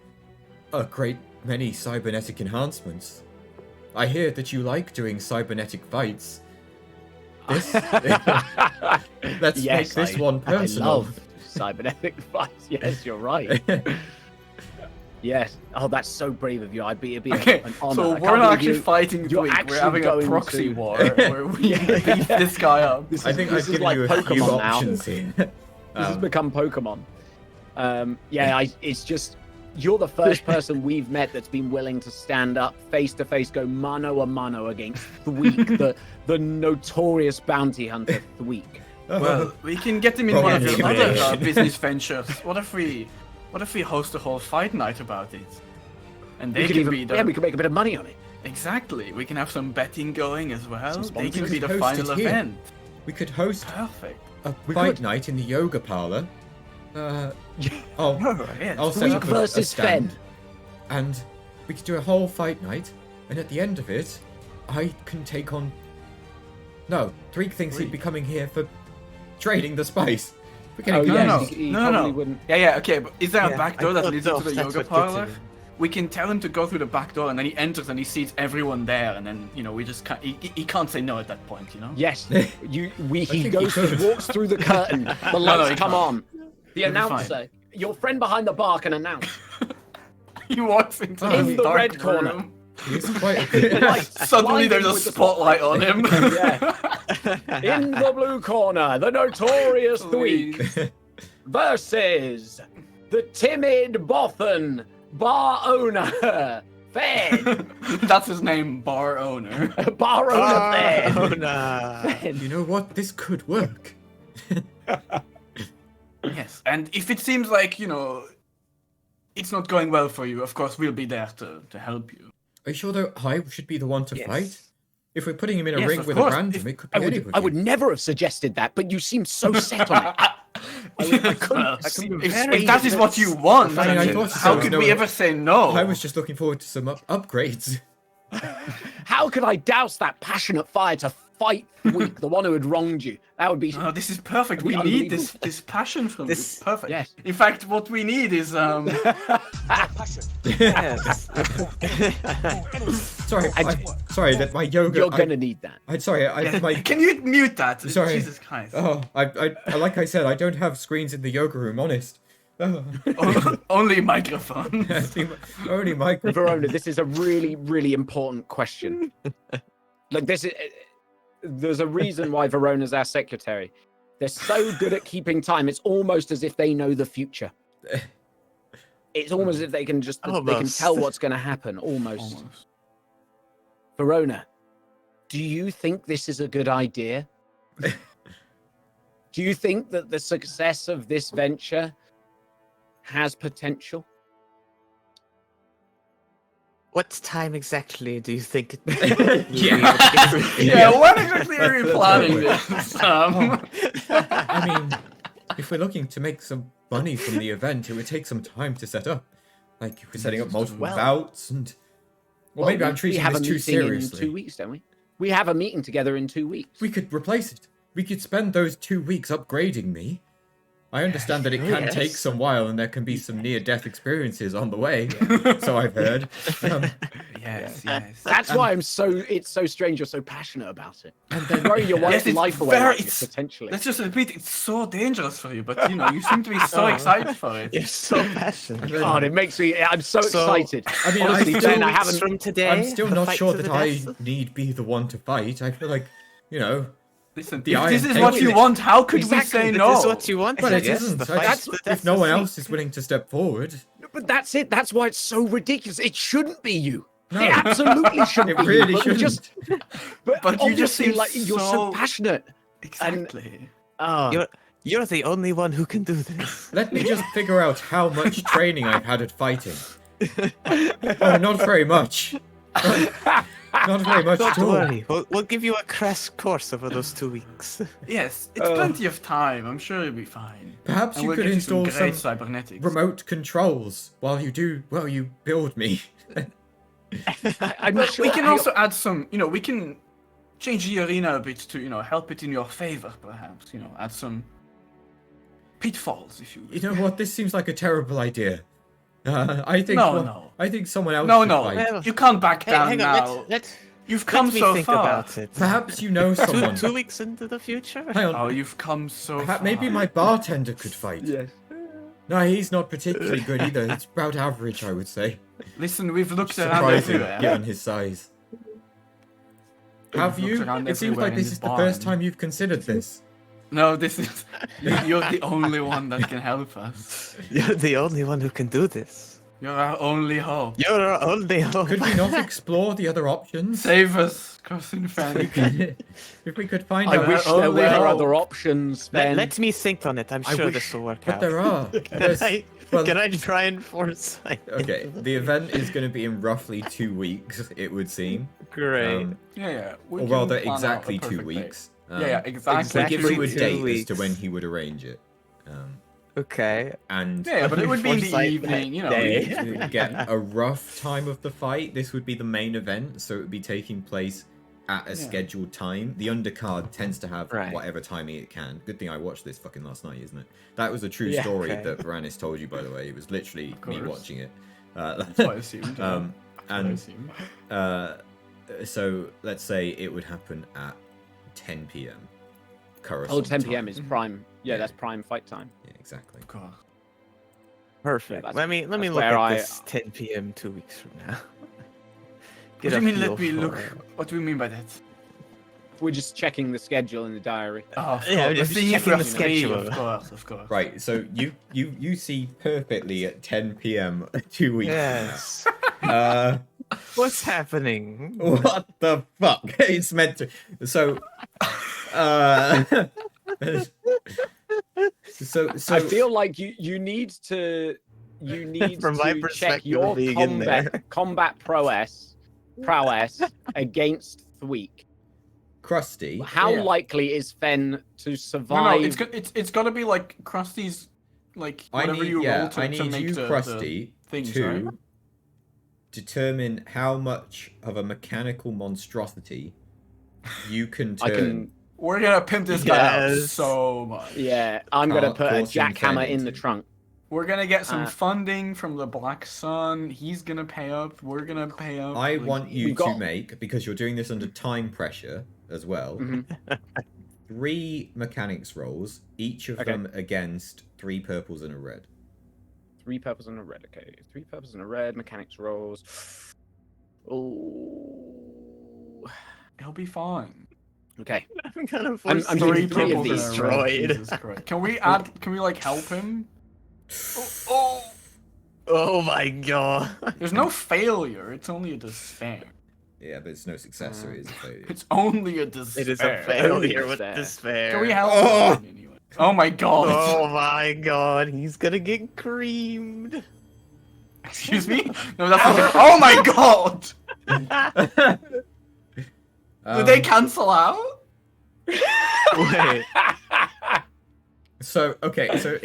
a great many cybernetic enhancements. I hear that you like doing cybernetic fights. This, let's make this one personal. I love cybernetic fights. Yes, you're right. Yes. Oh, that's so brave of you. It'd be Okay, an honor. so I we're can't not believe actually you- fighting you're Thweek, actually we're having a going proxy to- war where we beat this guy up. This I is- think this I've is given like you a few Pokemon now. options here. This has become Pokemon. It's just you're the first person we've met that's been willing to stand up face to face, go mano a mano against Thweek, the notorious bounty hunter Thweek. Well, we can get him in Well, one of yeah, your you other can. business ventures. What if we host a whole fight night about it? And they We could can even, be the yeah, we could make a bit of money on it. exactly. We can have some betting going as well. Some They can sponsors. be the Host final it here. event. we could host Perfect. a We fight could. night in the yoga parlor. I'll Yeah, I'll set Thweek up a versus stand, Fen. and we could do a whole fight night. And at the end of it, I can take on. No, Threek thinks he'd be coming here for trading the spice. We're getting no, yes, no. he No, probably no. wouldn't. Yeah, okay, but is there a Yeah, back door I that thought leads into that's the what yoga gets parlor? him. We can tell him to go through the back door, and then he enters and he sees everyone there, and then we just can't. He can't say no at that point, Yes, he think goes, he he could. walks through the curtain. The no, lights he come can't. on. The He'll be fine. announcer, your friend behind the bar, can announce. He walks into In this the dark red corner. room. He's quite. Suddenly, there's a Blinding with the spotlight on him. Yeah. In the blue corner, the notorious Thweek versus the timid Bothan bar owner, Fen. That's his name, bar owner. Bar owner, Fen. Oh, no. Fen. You know what? This could work. Yes, and if it seems like it's not going well for you, of course we'll be there to help you. Are you sure though? I should be the one to Yes. fight. If we're putting him in a Yes, ring of with course. a random, it could be I would, anybody. I would never have suggested that, but you seem so set on it. I couldn't. Well, I couldn't if persuade that is you. what you want, I mean, I then thought how there was could no- we ever say no? I was just looking forward to some upgrades. How could I douse that passionate fire to fight Thweek, the one who had wronged you? That would be. Oh, this is perfect. We Unbelievable. need this passion from This- you. Perfect. Yes. In fact, what we need is Passion. Yes. Sorry, sorry that my yoga. You're gonna need that. I'm sorry. My Can you mute that? Sorry. Jesus Christ. oh, I like I said, I don't have screens in the yoga room. Honest. Oh. Only microphone. Only microphone. Verona, this is a really, really important question. Look, there's a reason why Verona's our secretary. They're so good at keeping time. It's almost as if they know the future. It's almost as if they can they can Almost. tell what's going to happen. Almost. Verona, do you think this is a good idea? Do you think that the success of this venture has potential? What time exactly do you think? Yeah, when exactly are you planning this? I mean, if we're looking to make some money from the event, it would take some time to set up. Like if we're setting up multiple Well- bouts and. Well, maybe I'm treating we have this a too meeting in seriously. 2 weeks, don't we? We have a meeting together in 2 weeks. We could replace it. We could spend those 2 weeks upgrading me. I understand that it can yes. take some while and there can be some near-death experiences on the way. So I've heard. yes. That's why it's so strange you're so passionate about it. And then Throwing your Yes, it's life away very- like this, it's- potentially. Let's just repeat, it's so dangerous for you, but you seem to be so excited for it. You're so passionate. God, it makes me. I'm so excited. I mean, Honestly, I Ben, still, I haven't. From today, I'm still the not fight sure to that the I death? need be the one to fight. I feel like, Listen, The if this Iron is what Taking you it. want, how could Exactly, we say This no? is what you want. but it yes, isn't. the I fight just- to the if death no one is- else is willing to step forward, But that's it. That's why it's so ridiculous. It shouldn't be you. No. It absolutely shouldn't it be you. really But we shouldn't. But you just obviously, seem like you're so so- passionate. Exactly. Oh, You're the only one who can do this. Let me just figure out how much training I've had at fighting. Oh, not very much. Not very much at Don't all. worry, we'll give you a crash course over those 2 weeks. Yes, it's plenty of time. I'm sure you'll be fine. Perhaps And you we'll could get install some great some cybernetics. remote controls while you build me. I'm not sure. We can also add some, we can change the arena a bit to, help it in your favor, perhaps. Add some pitfalls, if you will. You know what? This seems like a terrible idea. I think No. I think someone else No, should no, fight. you can't back down hang now. on, let You've come me so think far. about it. Perhaps you know someone. 2 weeks into the future? Hang on. Oh, you've come so Perhaps far. maybe my bartender could fight. Yes. No, he's not particularly good either. It's about average, I would say. Listen, we've looked around Surprising, everywhere. given his size. Have We've you? looked around It seems everywhere like in this this is the first barn. time you've considered this. No, this is... You're the only one that can help us. You're the only one who can do this. You're our only hope. You're our only hope. Could we not explore the other options? Save us, Cousin Fanny. If we could find I out. wish there only were hope. other options. Then Let me think on it. I'm I sure wish- this will work But out. there are. Can There's- I, well- can I try and foresight? Okay, the event is going to be in roughly 2 weeks, it would seem. Great. Yeah. We Or can rather, plan out a exactly 2 perfect weeks. day. Yeah, exactly. We'll give you a 2 date as weeks. to when he would arrange it. Okay. And Yeah, but it would be in the Foresight evening, that day. to get a rough time of the fight, this would be the main event, so it would be taking place at a scheduled time. The undercard tends to have Right. whatever timing it can. Good thing I watched this fucking last night, isn't it? That was a true Yeah, story okay. that Varanis told you, by the way. It was literally me course. watching it. That's what I assumed. yeah. Um, That's what I and assumed. so let's say it would happen at 10 p.m. Coruscant Oh, 10 p.m. time. is prime. Yeah, Yeah. that's prime fight time. Yeah, exactly. Of course. Perfect. that's- let me that's look where at I- this 10 p.m. 2 weeks from now. What Get do a you mean, feel let me for look? it. What do we mean by that? We're just checking the schedule in the diary. Oh, of Yeah, course. just Seeing if checking we're the free, schedule. of course. Right, so you see perfectly at 10 p.m. 2 weeks Yes. from now. What's happening? What the fuck? It's meant to. So, so I feel like you need to From my check perspective, your being in there. combat prowess against Thweek. Krusty. How Yeah. likely is Fen to No, survive? it's got to be like Krusty's, like whatever you roll to I to need make you, the Krusty, things, to right? determine how much of a mechanical monstrosity you can turn. I can. We're gonna pimp this guy out Yes. so much. Yeah, I'm gonna Can't put a force him jackhammer Fen in the into- trunk. We're gonna get some Uh, funding from the Black Sun. He's gonna pay up. We're gonna pay up. I like- want you we got- to make, because you're doing this under time pressure as well, Mhm. 3 mechanics rolls, each of Okay. them against 3 purples and a red. 3 purples and a red. Okay, 3 purples and a red. Mechanics rolls. Oh. He'll be fine. Okay. I'm gonna I'm force doing three 3 of people these. destroyed. Jesus Christ. Can we add? Can we like help him? Oh my god. There's no failure. It's only a despair. Yeah, but it's no success, so it is a failure. It's only a despair. It is a failure with Despair. despair. Can we help Oh! him anyway? Oh my god. Oh my god, he's gonna get creamed. Excuse me? No, that's not. Oh my god! Did they cancel out? Wait. So okay, so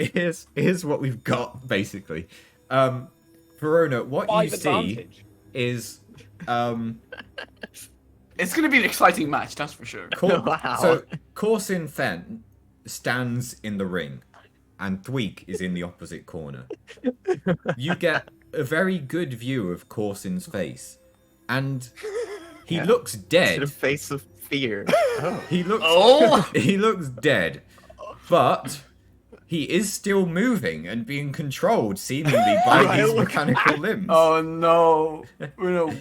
here's what we've got basically. Verona, what 5 you see advantage. is It's gonna be an exciting match, that's for sure. Wow. So Corsin Fen stands in the ring, and Thweek is in the opposite corner. You get a very good view of Corsin's face, and he looks To the dead. face of fear. Oh. He looks Oh! he looks dead, but he is still moving and being controlled seemingly by I these look- mechanical limbs. Oh no.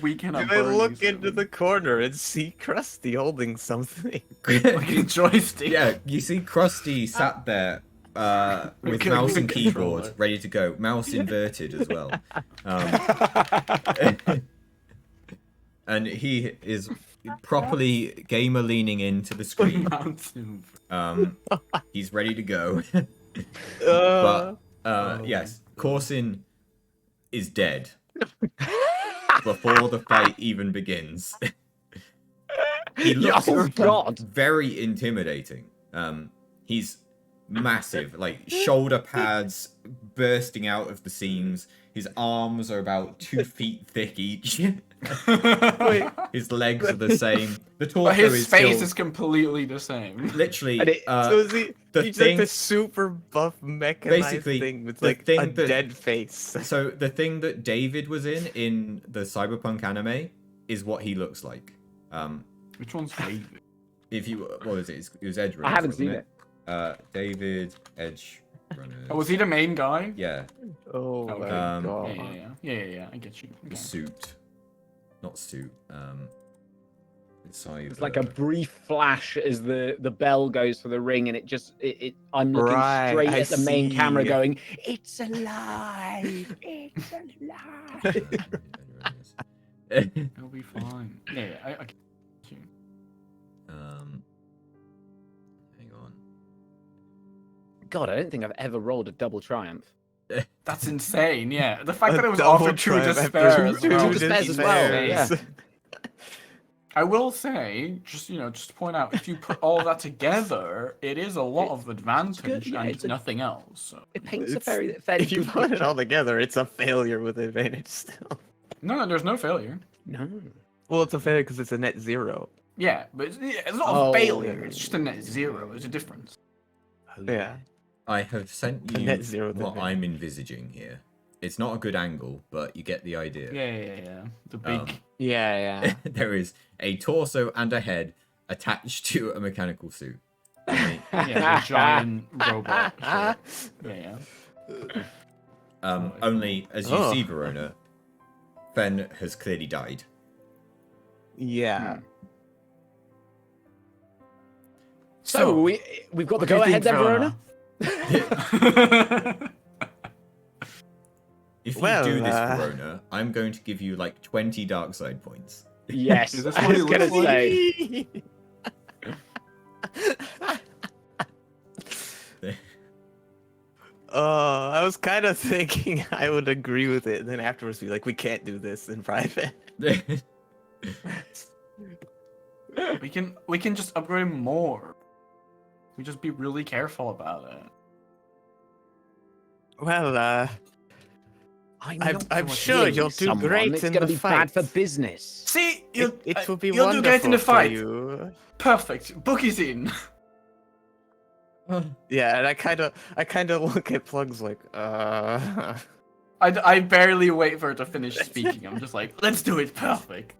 We cannot Do I burn look these into the corner and see Krusty holding something? like a joystick. Yeah, you see Krusty sat there with Okay, mouse we and can keyboard control it. ready to go, mouse inverted as well. And he is properly gamer leaning into the screen. Mountain. He's ready to go. Uh, But yes, Corsin is dead before the fight even begins. He looks Oh God! very intimidating. He's massive, like shoulder pads bursting out of the seams. His arms are about 2 feet thick each. Wait. His legs are the same. The torso But his is face still is completely the same. literally. And So is he? the He's thing- like the super buff mechanized Basically, thing with the like thing a that- dead face. So the thing that David was in the cyberpunk anime is what he looks like. Which one's David? If you what was it? It was Edge Runners. I haven't wasn't seen it. David Edge Runners. Oh, was he the main guy? Yeah, Oh Okay. my Um, god. Yeah, I get you. the Okay. suit, not suit. It's like a brief flash as the bell goes for the ring, and I'm looking Right, straight I at the main camera, see. going, "It's alive! It's alive!" It'll be fine. Yeah, I get you. Hang on. God, I don't think I've ever rolled a double triumph. That's insane. Yeah, the fact A that it was double offered true triumph despair after as two well. Despairs as well, yeah. I will say, just to point out, if you put all that together, it is a lot of advantage yeah, and it's a- nothing else. So. It paints a It's- fairly If you good put it picture. all together, it's a failure with advantage still. No, there's no failure. No. Well, it's a failure because it's a net zero. Yeah, but it's not Oh. a failure. It's just a net zero. There's a difference. Yeah. I have sent A you net zero what thing. I'm envisaging here. It's not a good angle, but you get the idea. Yeah. The big. Yeah. There is a torso and a head attached to a mechanical suit. Only- Yeah, the giant robot. Sure. Yeah. only as you Oh. see, Verona, Fen has clearly died. Yeah. So we've got the what do you go ahead think, then, Verona. If you Well, do this, uh, Verona, I'm going to give you like 20 dark side points. Yes, Is this I what was it gonna looks like? say. I was kind of thinking I would agree with it, and then afterwards be like, we can't do this in private. we can just upgrade more. We just be really careful about it. Well, I'm I'm not sure killing you'll do someone. great It's in gonna the be bad for fight. business. See, it will be you'll do great in the wonderful for fight. you. Perfect. Book is in. Yeah, and I kind of look at Plugs like, I barely wait for her to finish speaking. I'm just like, let's do it. Perfect.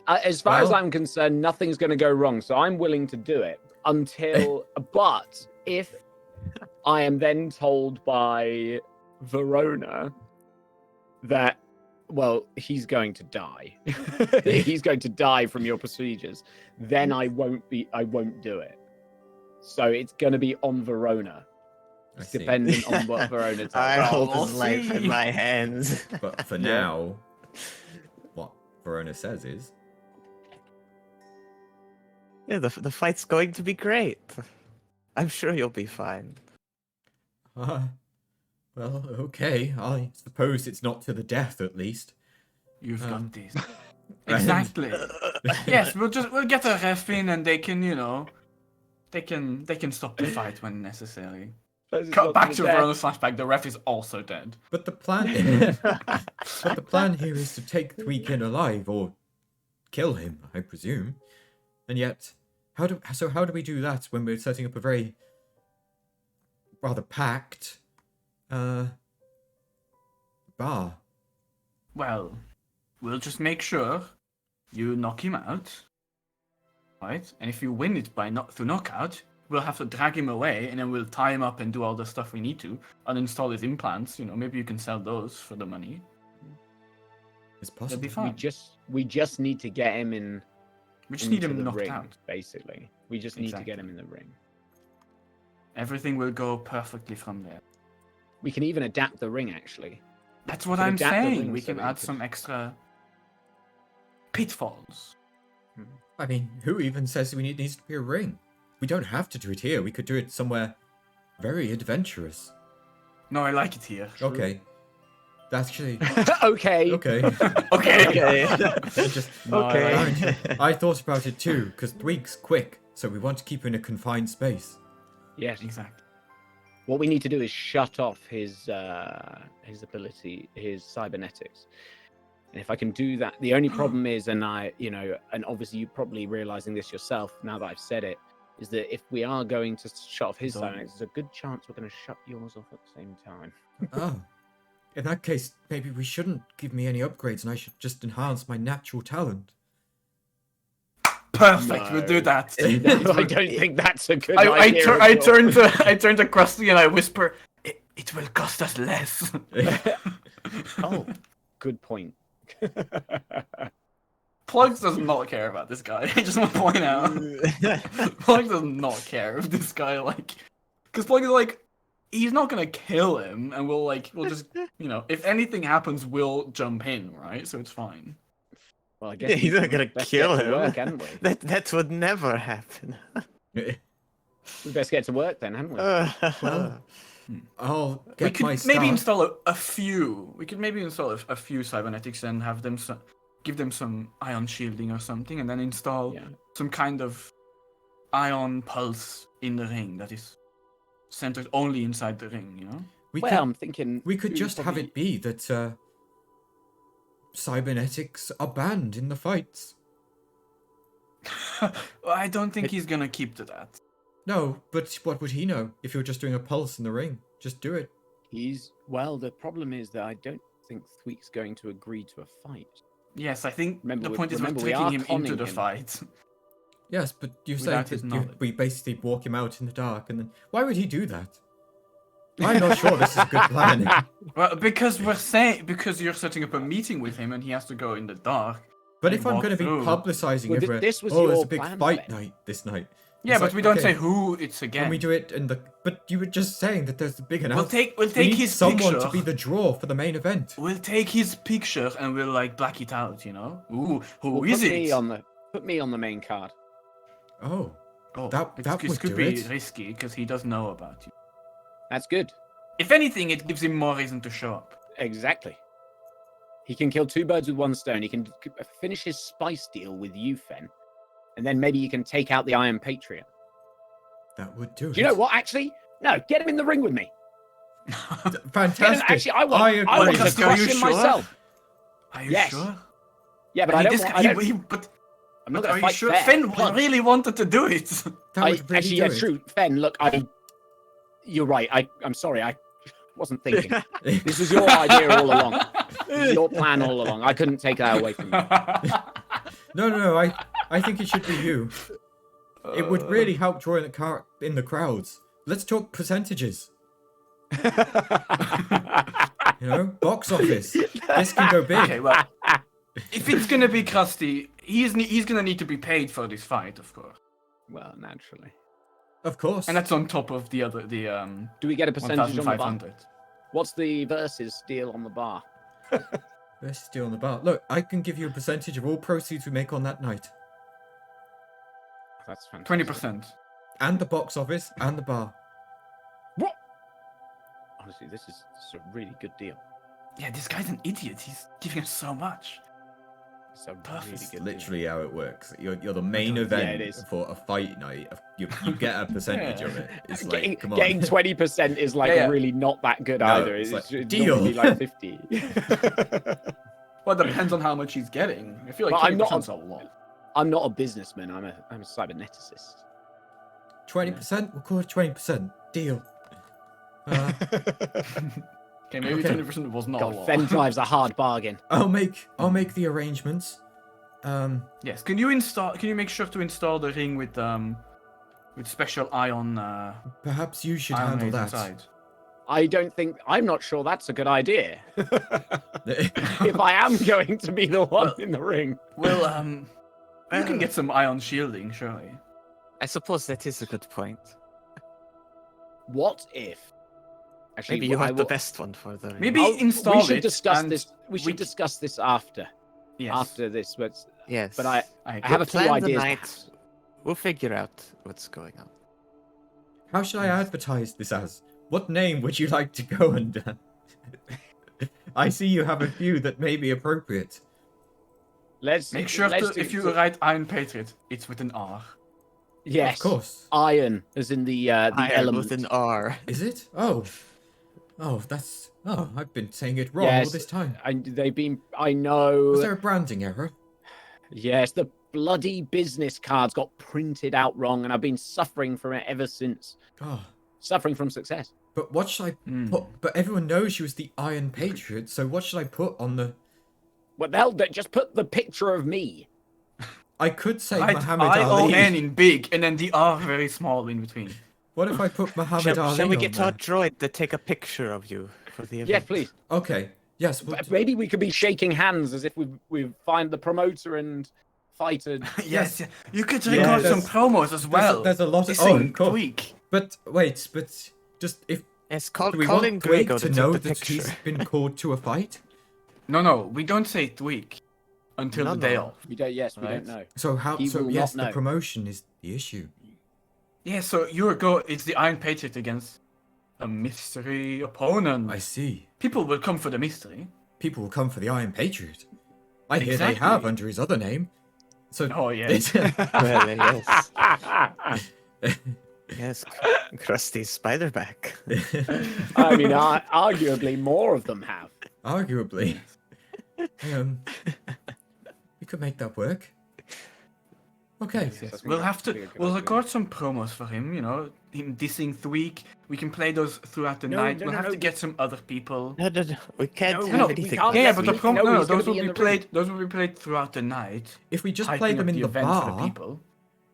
As far as Well- I'm concerned, nothing's going to go wrong. So I'm willing to do it until. But if I am then told by Verona that, well, he's going to die. He's going to die from your procedures. Then I won't do it. So it's going to be on Verona, I see. dependent on what Verona tells I me. hold we'll his life in see. my hands. But for Yeah. now, what Verona says is, Yeah, the fight's going to be great. I'm sure you'll be fine. well, okay, I suppose it's not to the death at least. You've Um, got this. Exactly. Yes, we'll get a ref in, and they can, they can stop the fight when necessary. Cut back to Verona's flashback. The ref is also dead. But the plan, here is to take Thweekin alive or kill him, I presume. And yet, how do we do that when we're setting up a very rather packed bar? Well, we'll just make sure you knock him out, right? And if you win it through knockout, we'll have to drag him away, and then we'll tie him up and do all the stuff we need to, uninstall his implants. Maybe you can sell those for the money. It's That'd possible. be fun. We just need to get him in. We just need into him the knocked ring, out. basically. We just need to get him in the ring. Everything will go perfectly from there. We can even adapt the ring, actually. That's what Can I'm adapt the saying. ring We so can that add it some could- extra pitfalls. I mean, who even says it needs to be a ring? We don't have to do it here. We could do it somewhere very adventurous. No, I like it here. Okay. Actually, Okay. okay. Okay. Just, Okay. I thought about it too, because Thweek's quick, so we want to keep him in a confined space. Yes. Exactly. What we need to do is shut off his ability, his cybernetics. And if I can do that, the only problem is, and obviously you probably realizing this yourself now that I've said it, is that if we are going to shut off his cybernetics, there's a good chance we're going to shut yours off at the same time. Oh. In that case, maybe we shouldn't give me any upgrades and I should just enhance my natural talent. Perfect. No. We'll do that. No, I don't think that's a good I idea. turn to Krusty and I whisper, "It will cost us less." Oh, good point. Plugs does not care about this guy. I just want to point out. Plugs does not care if this guy because Plug is he's not gonna kill him, and we'll just if anything happens, we'll jump in, right? So it's fine. Well, I guess Yeah, he's not gonna best kill get to him. work, hadn't we? That would never happen. We best get to work then, haven't we? Well, I'll We get could my maybe staff. install a few. We could maybe install a few cybernetics and have them give them some ion shielding or something, and then install some kind of ion pulse in the ring that is centered only inside the ring. I'm thinking We could just have it be that cybernetics are banned in the fights. I don't think he's gonna keep to that. No, but what would he know if you're just doing a pulse in the ring? Just do it. The problem is that I don't think Thweek's going to agree to a fight. Yes, I think the point is we're remember, we taking are him into conning the him. fight. Yes, but you're Without saying his that knowledge. we basically walk him out in the dark, and then why would he do that? I'm not sure this is a good plan. Well, because you're setting up a meeting with him and he has to go in the dark. But and if I'm walk going to be through. publicizing Well, everywhere, this was there's your a big plan, fight Ben. night this night. Yeah, It's but like, we don't okay, say who it's against. Can we do it in the? But you were just saying that there's a big We'll announcement. take We need his someone picture. to be the draw for the main event. We'll take his picture and we'll black it out. Ooh, who Well, is put it? Put me on the main card. Oh, Oh, that it would could do be it. risky because he does know about you. That's good. If anything, it gives him more reason to show up. Exactly. He can kill two birds with one stone. He can finish his spice deal with you, Fen, and then maybe you can take out the Iron Patriot. That would do it. Do you know what? Actually, no. Get him in the ring with me. Fantastic. Actually, I I want agree. to Are crush you him sure? myself. Are you Yes. sure? Yeah, but I don't. But I'm not are going to you fight sure? fair. Finn Plug. really wanted to do it. That would really Actually, do yeah, it. true. Fen, look, you're right. I'm sorry. I wasn't thinking. This was your idea all along. This was your plan all along. I couldn't take that away from you. No. I think it should be you. It would really help draw in the crowds. Let's talk percentages. Box office. This can go big. Okay, well, if it's gonna be Krusty, he's gonna need to be paid for this fight, of course, Well, naturally. Of course. and that's on top of the Do we get a percentage on the bar? 1,500. What's the versus deal on the bar? Let's deal on the bar. Look, I can give you a percentage of all proceeds we make on that night. That's fantastic. 20%. And the box office and the bar. What? Honestly, this is a really good deal. Yeah, this guy's an idiot. He's giving us so much. It's a Perfect. really good deal. Literally how it works. You're the main Yeah, event it is. for a fight night. You get a percentage of it. It's Getting, like, come on. getting 20% is Yeah. really not that good No, either. it's like, it's deal. normally like 50. Well, it depends on how much he's getting. I feel like But I'm 20% not- a lot. I'm not a businessman. I'm a cyberneticist. 20%? We'll call it 20%. Deal. Okay, maybe Okay. 20% was not a God, lot. Fen drives a hard bargain. I'll make the arrangements. Yes, can you make sure to install the ring with special ion Perhaps you should ion handle rays that. inside? I'm not sure that's a good idea. If I am going to be the one in the ring. Well, you can get some ion shielding, surely. I suppose that is a good point. What if? Actually, Maybe you I have the will- best one for the. Maybe install we should it discuss and this. We should we- discuss this after. Yes. After this, Yes. but I I have a few plan the ideas. night. perhaps. We'll figure out what's going on. How should I advertise this as? What name would you like to go under? I see you have a few that may be appropriate. Let's Make sure let's to, do- if you write Iron Patriot, it's with an R. Yes, Of course. iron, as in the Iron element. with an R. Is it? Oh. Oh, that's... Oh, I've been saying it wrong all Yes. this time. I know. Was there a branding error? Yes, the bloody business cards got printed out wrong, and I've been suffering from it ever since. Oh. Suffering from success. But what should I put? But everyone knows she was the Iron Patriot, so what should I put on the... Well, they'll just put the picture of me. I could say Write Muhammad I-O-N Ali. in big, and then the R very small in between. What if I put Muhammad Ali Shall we on get there? our droid to take a picture of you for the event? Yes, please. Okay. Yes. We'll Maybe we could be shaking hands as if we find the promoter and fighter. Yes, yeah. You could Yeah, record some there's- promos as well. There's a lot of... Dissing of course. Tweak. But wait, but just if... Yes, call Do we want in Tweak Grego to to know take the that picture. he's been called to a fight? No, we don't say Tweak until No, the day no. off. We don't. Yes, we Right. don't know. So how... He So will yes, not the know. promotion is the issue. Yeah, so your go. It's the Iron Patriot against a mystery opponent. I see. People will come for the mystery. People will come for the Iron Patriot. I hear Exactly. they have under his other name. So... Oh yeah. Well, yes. Yes, Krusty Spiderback. I mean, arguably more of them have. Arguably. We could make that work. Okay. Yes, we'll have to. We'll record some promos for him. You know, him dissing Tweak. We can play those throughout the night. no, We'll no, have no. to get some other people. No, we can't No, have no, we anything. can't. Yeah, Yes, but the we- prom- no, no, he's gonna those will be in be the played. Those will be played throughout the night. If we just hyping play them up in the event for the bar, people.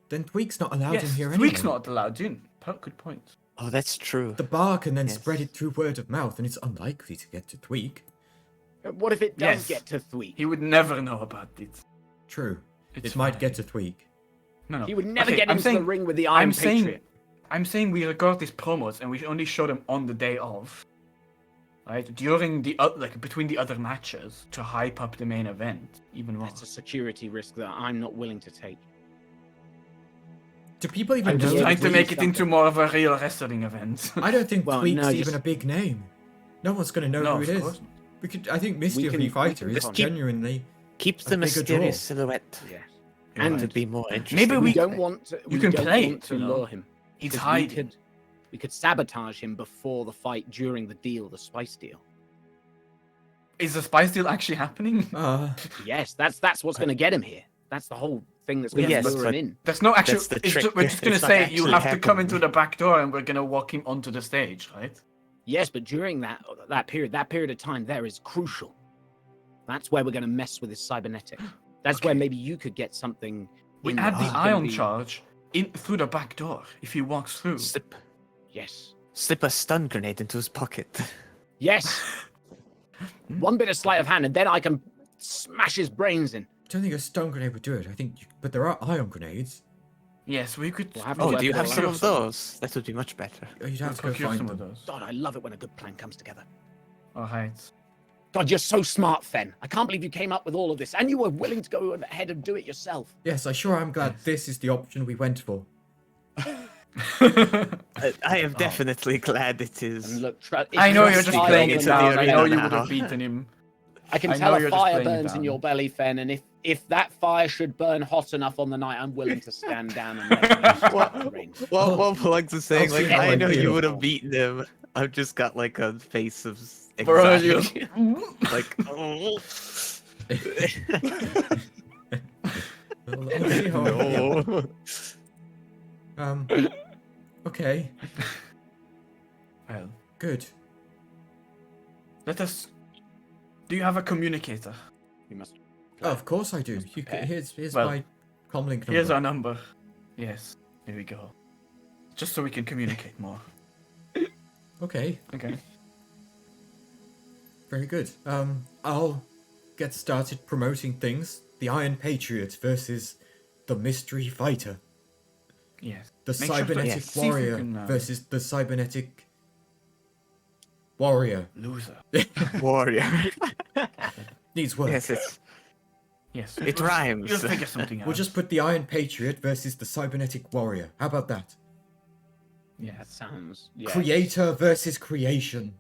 then Tweak's not allowed in Yes, here Tweak's anyway. not allowed in. Good point. Oh, that's true. The bar can then Yes. spread it through word of mouth, and it's unlikely to get to Tweak. What if it does Yes. get to Thweek? He would never know about it. True. It's It might fine. get to Tweak. No. He would never Okay, get I'm into saying- the ring with the Iron I'm saying, Patriot. I'm saying we record these promos and we only show them on the day of, right? During the like between the other matches to hype up the main event even more. That's a security risk that I'm not willing to take. Do people even I'm just know? trying that to Tweak- make it into more of a real wrestling event. I don't think Well, Tweak's no, even just- a big name. No one's going to know No, who it of is. course. We could. I think Misty We of can- the we Fighter can is just genuinely. Keep a the bigger mysterious draw. silhouette. Yes. And To be more interesting. Maybe We we- don't want to. We can don't play want it, to you know. lure him. He's 'Cause hiding. We could sabotage him before the fight, during the deal, the spice deal. Is the spice deal actually happening? Yes, that's what's going to get him here. That's the whole thing that's Well, going to yes, lure him but- in. There's no actual. That's the It's trick. we're just gonna It's not say you actually have to come happening. into the back door and we're gonna walk him onto the stage, right? Yes, but during that period of time there is crucial. That's where we're going to mess with his cybernetic. That's where Okay. maybe you could get something. We in add that the is gonna ion be- charge in through the back door if he walks through. Yes. Slip a stun grenade into his pocket. Yes. One bit of sleight of hand, and then I can smash his brains in. I don't think a stun grenade would do it. I think, but there are ion grenades. Yes, we could. We'll have Oh, to do you work have it some out. of those? That would be much better. You'd have to go procure find some of them. those. God, I love it when a good plan comes together. All right. God, you're so smart, Fen. I can't believe you came up with all of this, and you were willing to go ahead and do it yourself. Yes, I sure am glad this is the option we went for. I am definitely glad it is. And look, I know you're just Fire playing into it the down. I know arena you would now. have beaten him. I can I tell know a you're just fire playing it burns in down. your belly, Fen, and if that fire should burn hot enough on the night, I'm willing to stand down and let you What? rain. What Plugs is saying, I'll like, see how I I know you feel. would have beaten him. I've just got like a face of Bro, anxiety. Like, oh. I'll see how I feel. No. Okay, Well, good. let us. Do you have a communicator? You must. Oh, of course I do. Must You prepare. here's Well, my comlink number. Here's our number. Yes, here we go. Just so we can communicate more. Okay, Okay. very good. I'll get started promoting things. The Iron Patriot versus the Mystery Fighter. Yes. The Make sure to Cybernetic see if we Warrior can, versus the Cybernetic Warrior. Loser. Warrior. Needs work. Yes, it's Yes. It we'll- rhymes. We'll figure something out. We'll just put the Iron Patriot versus the Cybernetic Warrior. How about that? That sounds. Yeah. Creator versus creation.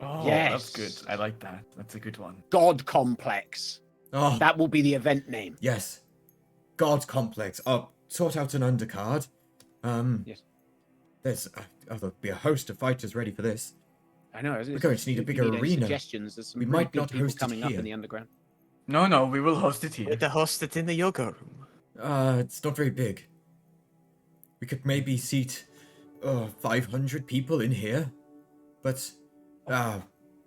Oh, Yes. that's good. I like that. That's a good one. God Complex. Oh, That will be the event name. yes. God's complex. I'll sort out an undercard. Yes. There'll be a host of fighters ready for this. I know. We're going to need a bigger arena. Suggestions? There's some We really might good not people host it coming up here. in the underground. No, we will host it here. To host it in the yoga room. It's not very big. We could maybe seat 500 people in here. But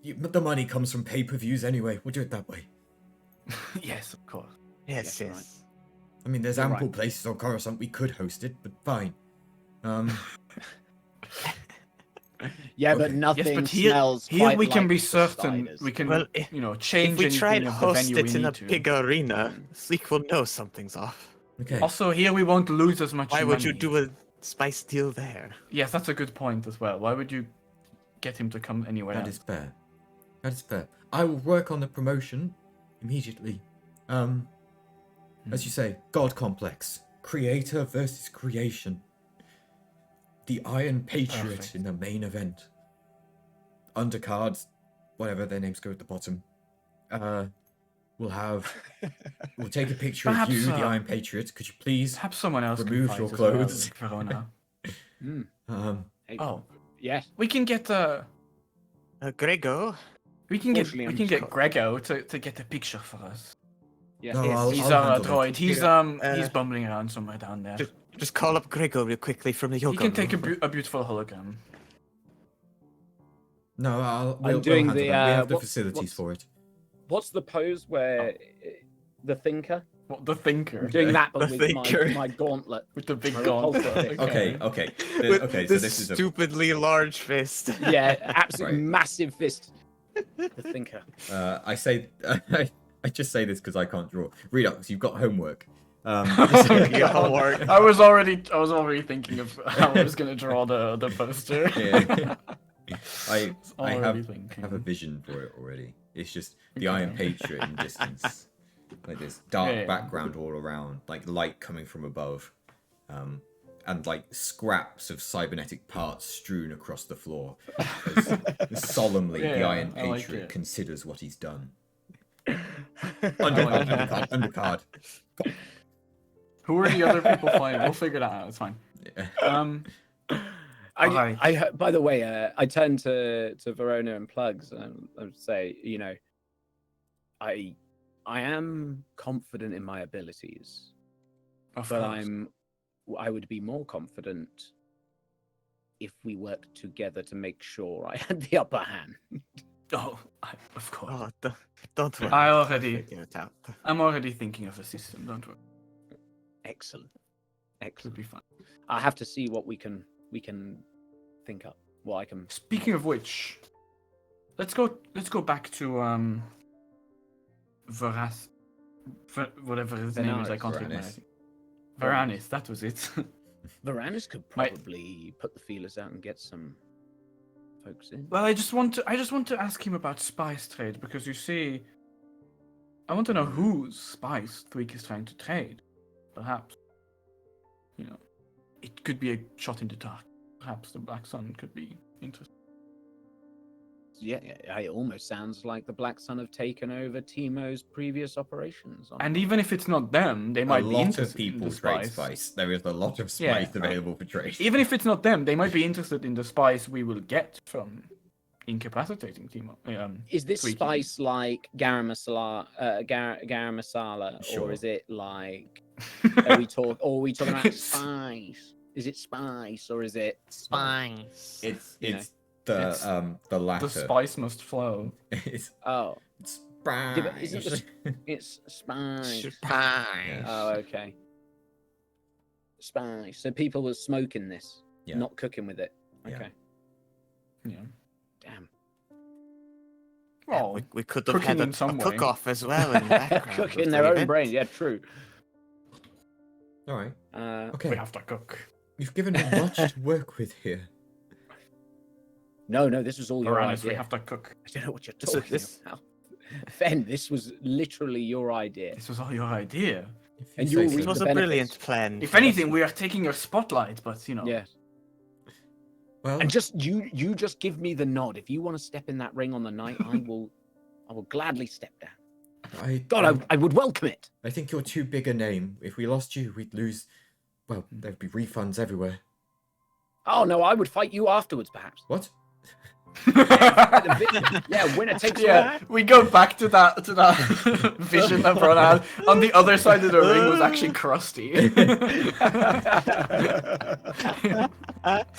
the money comes from pay-per-views anyway. We'll do it that way. Yes, of course. Yes, Yes, yes. I mean, there's You're ample right. places on Coruscant we could host it, but fine. Yeah, but Okay. nothing Yes, but here smells we quite can like be the certain spiders. we can Well, change If we try anything and of the host venue we it in need a to. big arena, Sleek will know something's off. Okay. Also, here we won't lose as much Why money. would you do a spice deal there? Yes, that's a good point as well. Why would you get him to come anywhere That else? is fair. That is fair. I will work on the promotion immediately. As you say, God complex. Creator versus creation. The Iron Patriot Perfect. in the main event. Undercards, whatever their names go at the bottom. We'll take a picture Perhaps, of you, the Iron Patriot. Could you please? Perhaps someone else Remove can your fight as well, clothes. like Verona. Hey, Oh, yes. we can get Grego? we can get Fortunately, we I'm can just get Grego to get a picture for us. Yes. No, yes. I'll He's our handle droid. it. He's bumbling around somewhere down there. Just call up Grego real quickly from the yoga He can take room. a beautiful hologram. No, I'm we'll doing handle the, that. We have the what's- facilities what's- for it. What's the pose where the thinker? What, the thinker? I'm doing that, but The with my, thinker. my gauntlet. With the big My gauntlet. repulsor. Okay. With Okay, so this this is a stupidly large fist. Yeah, absolutely Right. massive fist. The thinker. I say I just say this because I can't draw. Redux, you've got homework. Your homework. I was already thinking of how I was gonna draw the poster. Yeah. I already have thinking. a vision for it already. It's just the Okay. Iron Patriot in distance, like this dark Yeah. background all around, like light coming from above, and like scraps of cybernetic parts strewn across the floor. As solemnly, the Yeah, Iron I like Patriot it. considers what he's done. like Undercard. Who are the other people fighting? We'll figure that out. It's fine. Yeah. Alright. I by the way, I turned to Verona and Plugs and I would say, you know, I am confident in my abilities, Of but course. I would be more confident if we worked together to make sure I had the upper hand. Oh, of course. Oh, don't worry. I already- Figure it out. I'm already thinking of a system. Don't worry. Excellent, It'll excellent. be fine. I have to see what we can think up. What I can. Speaking of which, let's go back to whatever his name is. I can't read my Varanis. Varanis, that was it. Varanus could My- probably put the feelers out and get some folks in. Well, I just want to ask him about spice trade because you see, I want to know whose spice Tweak is trying to trade. Perhaps, you know, it could be a shot in the dark. Perhaps the Black Sun could be interesting. Yeah, it almost sounds like the Black Sun have taken over Timo's previous operations. And even if it's not them, they A might be lot of interested in people the trade spice. spice. There is a lot of Yeah. spice available for trade. Even if it's not them, they might be interested in the spice we will get from incapacitating Timo. Is this Tweaking. spice like garam masala, garam masala, Sure. or is it like? Are we talking about spice? Is it spice or is it Spice. It's You know. the latter. The spice must flow. It's Oh, spice. but isn't it's spice. Spice. Oh, okay. Spice. So people were smoking this, Yeah. not cooking with it. Yeah. Okay. Yeah. Damn. Oh, We could have cooking had a in some way. cook-off as well in the background. Cook of in the their own event. brain. Yeah, true. All right. Okay. we have to cook. You've given me much to work with here. No, this was all your Varanus, we idea. have to cook. I don't know what you're This- talking this- about. Fen, this was literally your idea. This was all your idea. If And you you'll say reap It so. was the a brilliant benefits. plan. If for us. anything, we are taking your spotlight, but you know. Yes. Well, And just you just give me the nod. If you want to step in that ring on the night, I will gladly step down. God, I would welcome it. I think you're too big a name. If we lost you, we'd lose. Well, there'd be refunds everywhere. Oh no, I would fight you afterwards, perhaps. What? Yeah, winner takes all. Yeah, we go back to that vision of Ronald. On the other side of the ring was actually Krusty.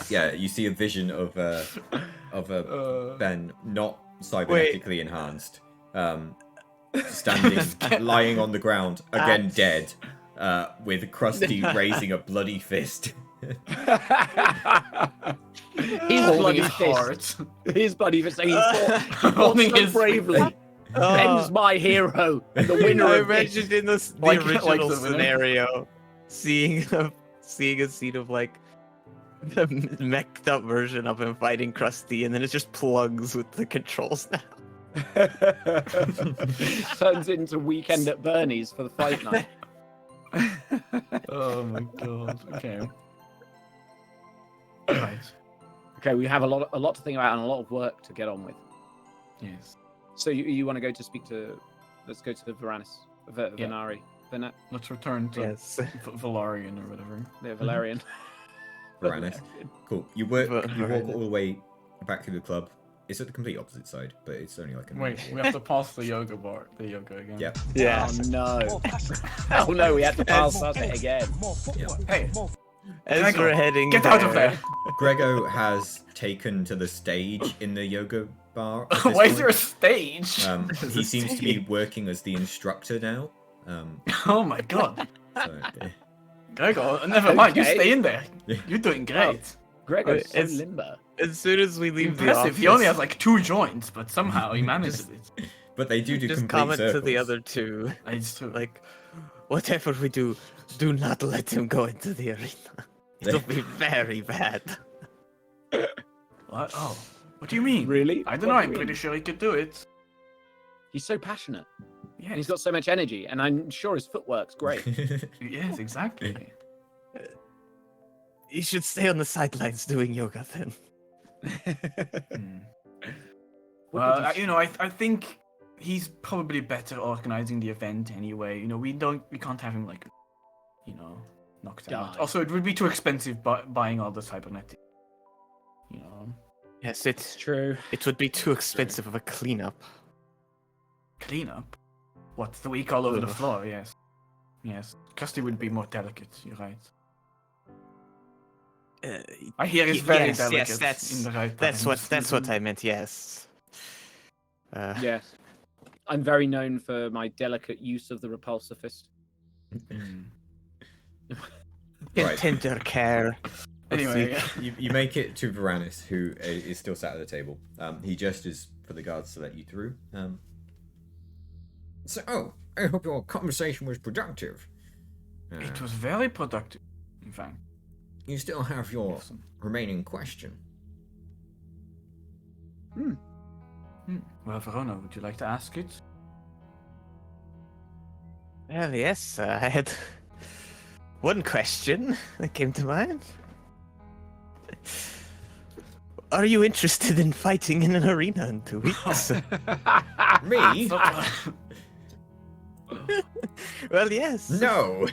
Yeah, you see a vision of Ben, not cybernetically enhanced, standing, lying on the ground, again dead, with Krusty raising a bloody fist. His bloody fist. His bloody fist. He fought so bravely. Ben's my hero. And the winner I of this. imagined in the Like original the winner. scenario, seeing a scene of like the meched up version of him fighting Krusty, and then it just plugs with the controls now. Turns into Weekend at Bernie's for the fight night. Oh my god. Okay. Right. Okay, we have a lot to think about and a lot of work to get on with. Yes. So you want to go to speak to? Let's go to Varanus, Yeah. Venari, Let's return to Yes. Valarian or whatever. Valerian. Varanus. Cool. You walk Varanus. all the way back through the club. It's at the complete opposite side, but it's only like a Wait, we have to pass the yoga again. Yeah. Yeah. Oh no! More passion. Oh no! We have to pass it again. More footwork. Hey. More As Gregor, we're heading Get out of there! Grego has taken to the stage in the yoga bar. at this Why is point. there a stage? He There's a seems to be stage. working as the instructor now. Oh my god. So, Gregor, never mind. You Okay. stay in there. Yeah. You're doing great. Gregor's so It's- limber. As soon as we leave the Impressive. office, He only has like 2 joints, but somehow he manages it. but they do just complete comment to the circles. other two, It's true. like, whatever we do, do not let him go into the arena. It'll be very bad. What? Oh. What do you mean? Really? I don't know. I'm pretty sure he could do it. He's so passionate, Yeah. and he's got so much energy, and I'm sure his footwork's great. Yes, exactly. You should stay on the sidelines doing yoga then. Hmm. What Well, would you you know, I think he's probably better organizing the event anyway. You know, we can't have him like, you know, knocked out. Die. Also, it would be too expensive buying all the cybernetic. You know, Yes, It's true. it would be too expensive of a cleanup. cleanup. What, the week all over the Ugh. floor? Yes, yes. Krusty would be more delicate. You're right. I hear he's very yes, delicate. yes, that's in the right that's what times. I meant. Yes. Yes. I'm very known for my delicate use of the repulsor fist. Mm. Right. Tender care. Anyway, You make it to Varanus, who is still sat at the table. He gestures for the guards to let you through. I hope your conversation was productive. it was very productive. In fact, You still have your Yes. remaining question. Well, Verona, would you like to ask it? Well, yes, I had one question that came to mind. Are you interested in fighting in an arena in 2 weeks? Me? Well, yes. No.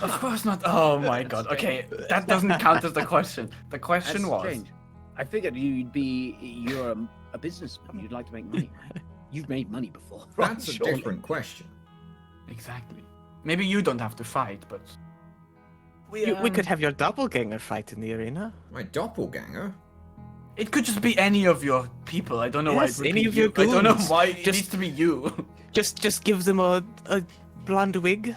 Of course not. Oh my god. Okay, that doesn't count as the question. The question That's was. strange. I figured you're a businessman. You'd like to make money. Right? You've made money before. right? That's a Surely. different question. Exactly. Maybe you don't have to fight, but. We could have your doppelganger fight in the arena. My doppelganger? It could just be any of your people. I don't know Yes, why. any It of your I don't know goons. why it Just- needs to be you. Just give them a blonde wig.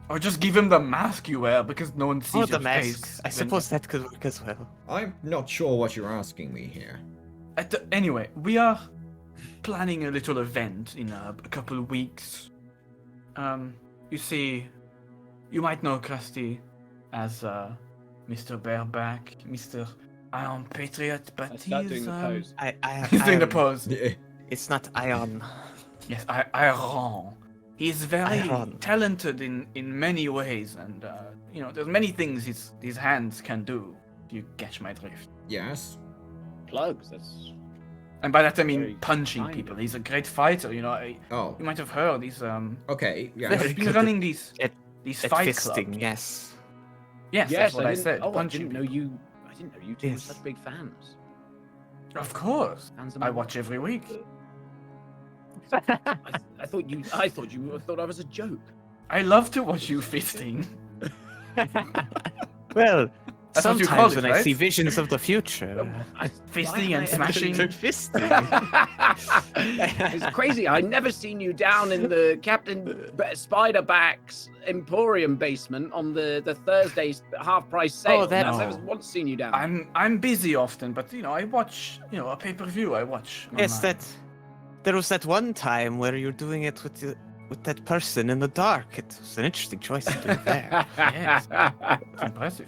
Or just give him the mask you wear because no one sees Oh, your the mask. face. I suppose that could work as well. I'm not sure what you're asking me here. Anyway, we are planning a little event in a couple of weeks. You see, you might know Krusty as Mr. Bareback, Mr. Iron Patriot, but I start he's doing the pose. I he's doing the Iron- pose. It's not Ion. Yes, Iron. He's very Iron. talented in many ways, and there's many things his hands can do. You catch my drift. Yes. Plugs. That's And by that I mean Very punching kind people. of He's a great fighter. Oh. You might have heard he's Okay. he's Yes. Very been good running these at fight fisting, clubs. yes. Yes, that's what I didn't- said. Oh, I punching didn't know people. you. I didn't know you two were Yes. such big fans. Of course, Fans of I my watch every week. I thought you. I thought I was a joke. I love to watch you fisting. Well, That's what you call sometimes it, when I right? see visions of the future. Fisting and smashing. Fisting. It's crazy. I've never seen you down in the Captain Spiderback's Emporium basement on the Thursday half-price sale. Oh, that- I've never once seen you down. I'm busy often, but I watch a pay-per-view. I watch. Yes, online. there was that one time where you're doing it with that person in the dark. It was an interesting choice to do it there. Yes. It's impressive.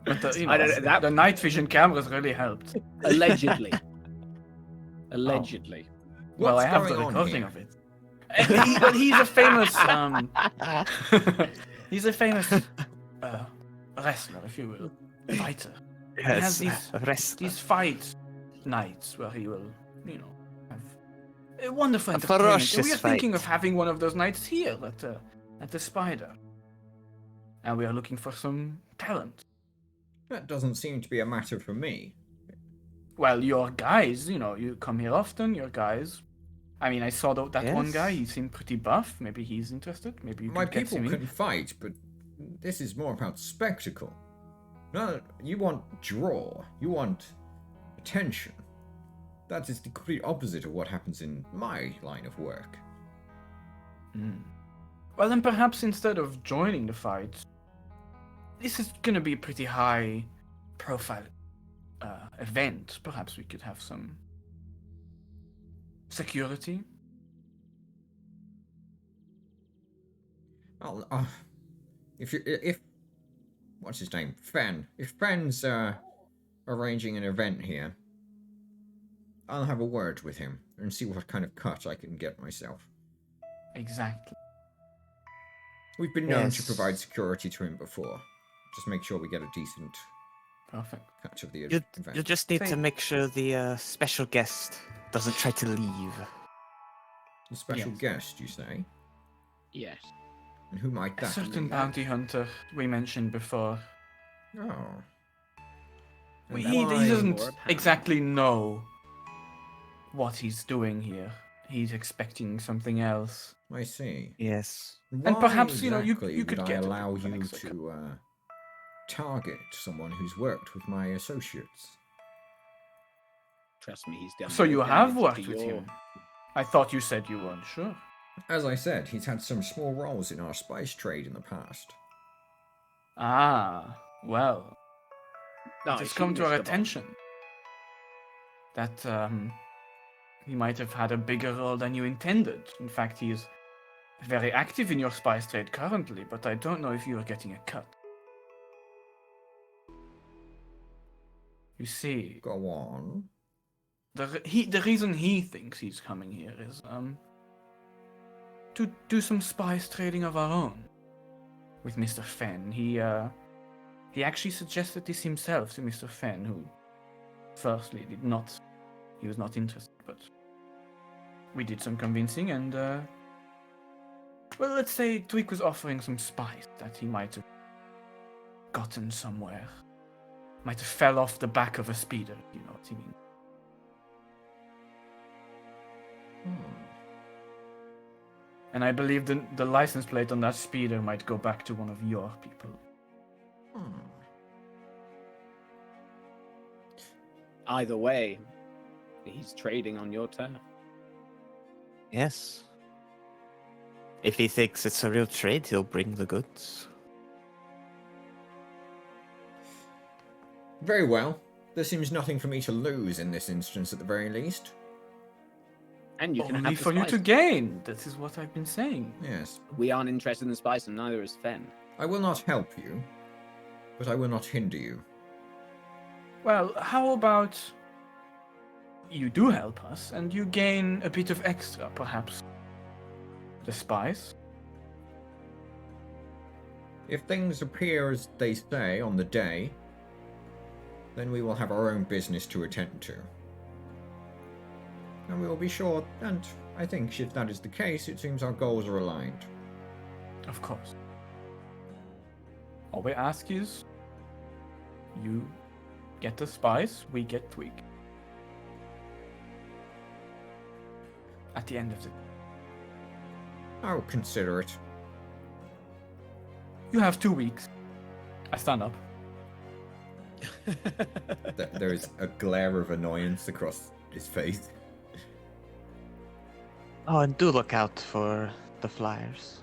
But I don't know, that- the night vision cameras really helped. Allegedly. Allegedly. Well, What's I have the going on recording here? of it. But he's a famous he's a famous wrestler, if you will, fighter. has Yes, a wrestler. These fight nights where he will, have a wonderful A entertainment. And ferocious we are thinking fight. of having one of those nights here at the Spider, and we are looking for some talent. That doesn't seem to be a matter for me. Well, your guys, you come here often. Your guys. I mean, I saw that one Yes. guy. He seemed pretty buff. Maybe he's interested. Maybe you My could get people him in. can fight, but this is more about spectacle. No, you want draw. You want attention. That is the complete opposite of what happens in my line of work. Well, then perhaps instead of joining the fight, this is going to be a pretty high-profile event. Perhaps we could have some security. Well, if what's his name, Fen? If Fen's arranging an event here, I'll have a word with him and see what kind of cut I can get myself. Exactly. We've been known to Yes. provide security to him before. Just make sure we get a decent Perfect. cut of the You event. just need to Thank- make sure the special guest doesn't try to leave. A special Yes. guest, you say? Yes. And who might A that certain be? bounty hunter we mentioned before. Oh. He And why- doesn't More apparent. exactly know what he's doing here. He's expecting something else. I see. Yes. And Why perhaps, you exactly could would get I a bit allow of an you extra cut. to target someone who's worked with my associates? Trust me, he's done. So more you have damage worked to with your- him. I thought you said you weren't sure. As I said, he's had some small roles in our spice trade in the past. Ah, well. No, It has she come to our missed the boat. attention that he might have had a bigger role than you intended. In fact, he is very active in your spice trade currently, but I don't know if you are getting a cut. You see, Go on. the reason he thinks he's coming here is to do some spice trading of our own with Mr. Fenn. He actually suggested this himself to Mr. Fenn, who firstly he was not interested, but we did some convincing and well, let's say Tweak was offering some spice that he might have gotten somewhere. Might have fell off the back of a speeder, you know what I mean. And I believe the license plate on that speeder might go back to one of your people. Either way, he's trading on your turf. Yes. If he thinks it's a real trade, he'll bring the goods. Very well. There seems nothing for me to lose in this instance at the very least. And you can Only have the for you to spice. gain. This is what I've been saying. Yes. We aren't interested in the spice, and neither is Fen. I will not help you, but I will not hinder you. Well, how about you do help us and you gain a bit of extra, perhaps the spice. If things appear as they say on the day, then we will have our own business to attend to. And we will be sure, and I think if that is the case, it seems our goals are aligned. Of course. All we ask is, you get the spice, we get Twig. At the end of it. I'll consider it. You have 2 weeks. I stand up. There is a glare of annoyance across his face. Oh, and do look out for the flyers.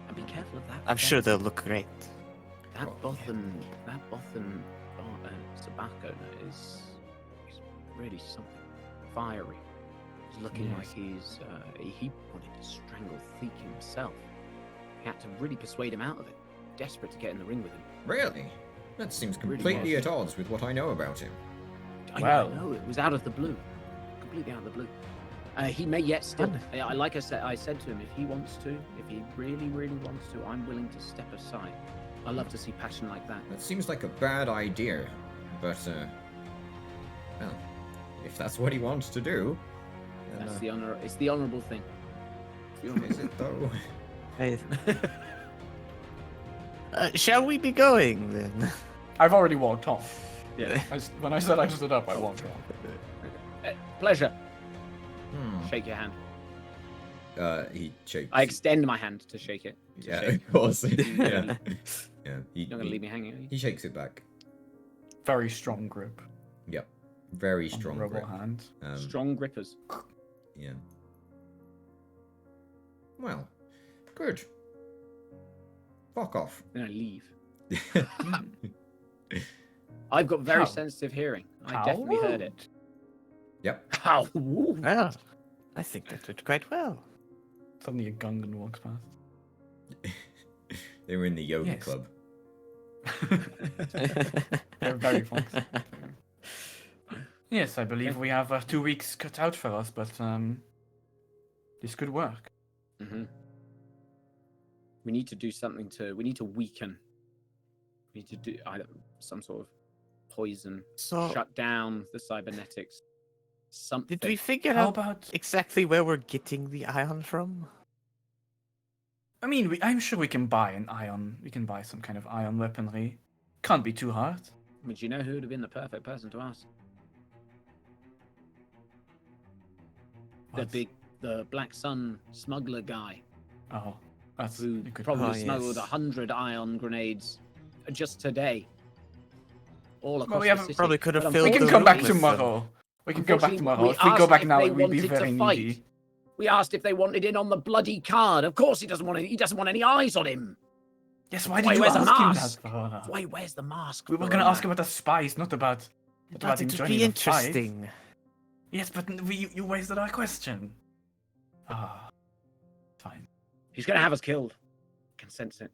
And be careful of that. I'm sure fence. they'll look great. That Oh, Bothan, tobacco is really something fiery. He's looking Yes. like he wanted to strangle Theek himself. He had to really persuade him out of it. Desperate to get in the ring with him. Really? That seems Really completely was. at odds with what I know about him. I Well. know it was out of the blue, completely out of the blue. He may yet still. Like I said to him, if he wants to, if he really, really wants to, I'm willing to step aside. I love to see passion like that. That seems like a bad idea, but, well, if that's what he wants to do, then, That's the honor. It's the honourable thing. It's the honourable is it though? Hey. Shall we be going then? I've already walked off. Yeah. When I said I stood up, I walked off. Pleasure. Hmm. Shake your hand. He shakes. I extend my hand to shake it. To Yeah, shake. of course. Yeah. Yeah. You're not gonna leave me hanging, are you? He shakes it back. Very strong grip. Yep. Very On the strong rubber grip. hand. Strong grippers. Yeah. Well, good. Fuck off. Then I leave. I've got very How? sensitive hearing. I How? definitely heard it. Yep. How? Well, I think that did quite well. Suddenly a Gungan walks past. They were in the yoga Yes. club. They're very funky. Yes, I believe we have 2 weeks cut out for us, but this could work. Mm-hmm. We need to do something we need to weaken. We need to do some sort of poison. So, Shut down the cybernetics. Something. did we figure How out about? exactly where we're getting the ion from? I mean, I'm sure we can buy an ion. We can buy some kind of ion weaponry. Can't be too hard. I mean, do you know who would have been the perfect person to ask? What? The Black Sun smuggler guy Oh, that's who a good probably Oh, smuggled yes. 100 ion grenades just today. All across Well, we the haven't- city. Probably could have But filled We can the come back room with them. tomorrow. We can go back Unfortunately, tomorrow. we If we go asked back if now, they it would be wanted to very fight. needy. We asked if they wanted in on the bloody card. Of course, he doesn't want any eyes on him. Yes, why Why did you wears a ask him mask? that, Verona? Why he wears the mask? We were going to ask about the spice, not about Thought him it would joining be the fight. interesting. Yes, but you wasted our question. Ah, fine. He's going to have us killed. I can sense it.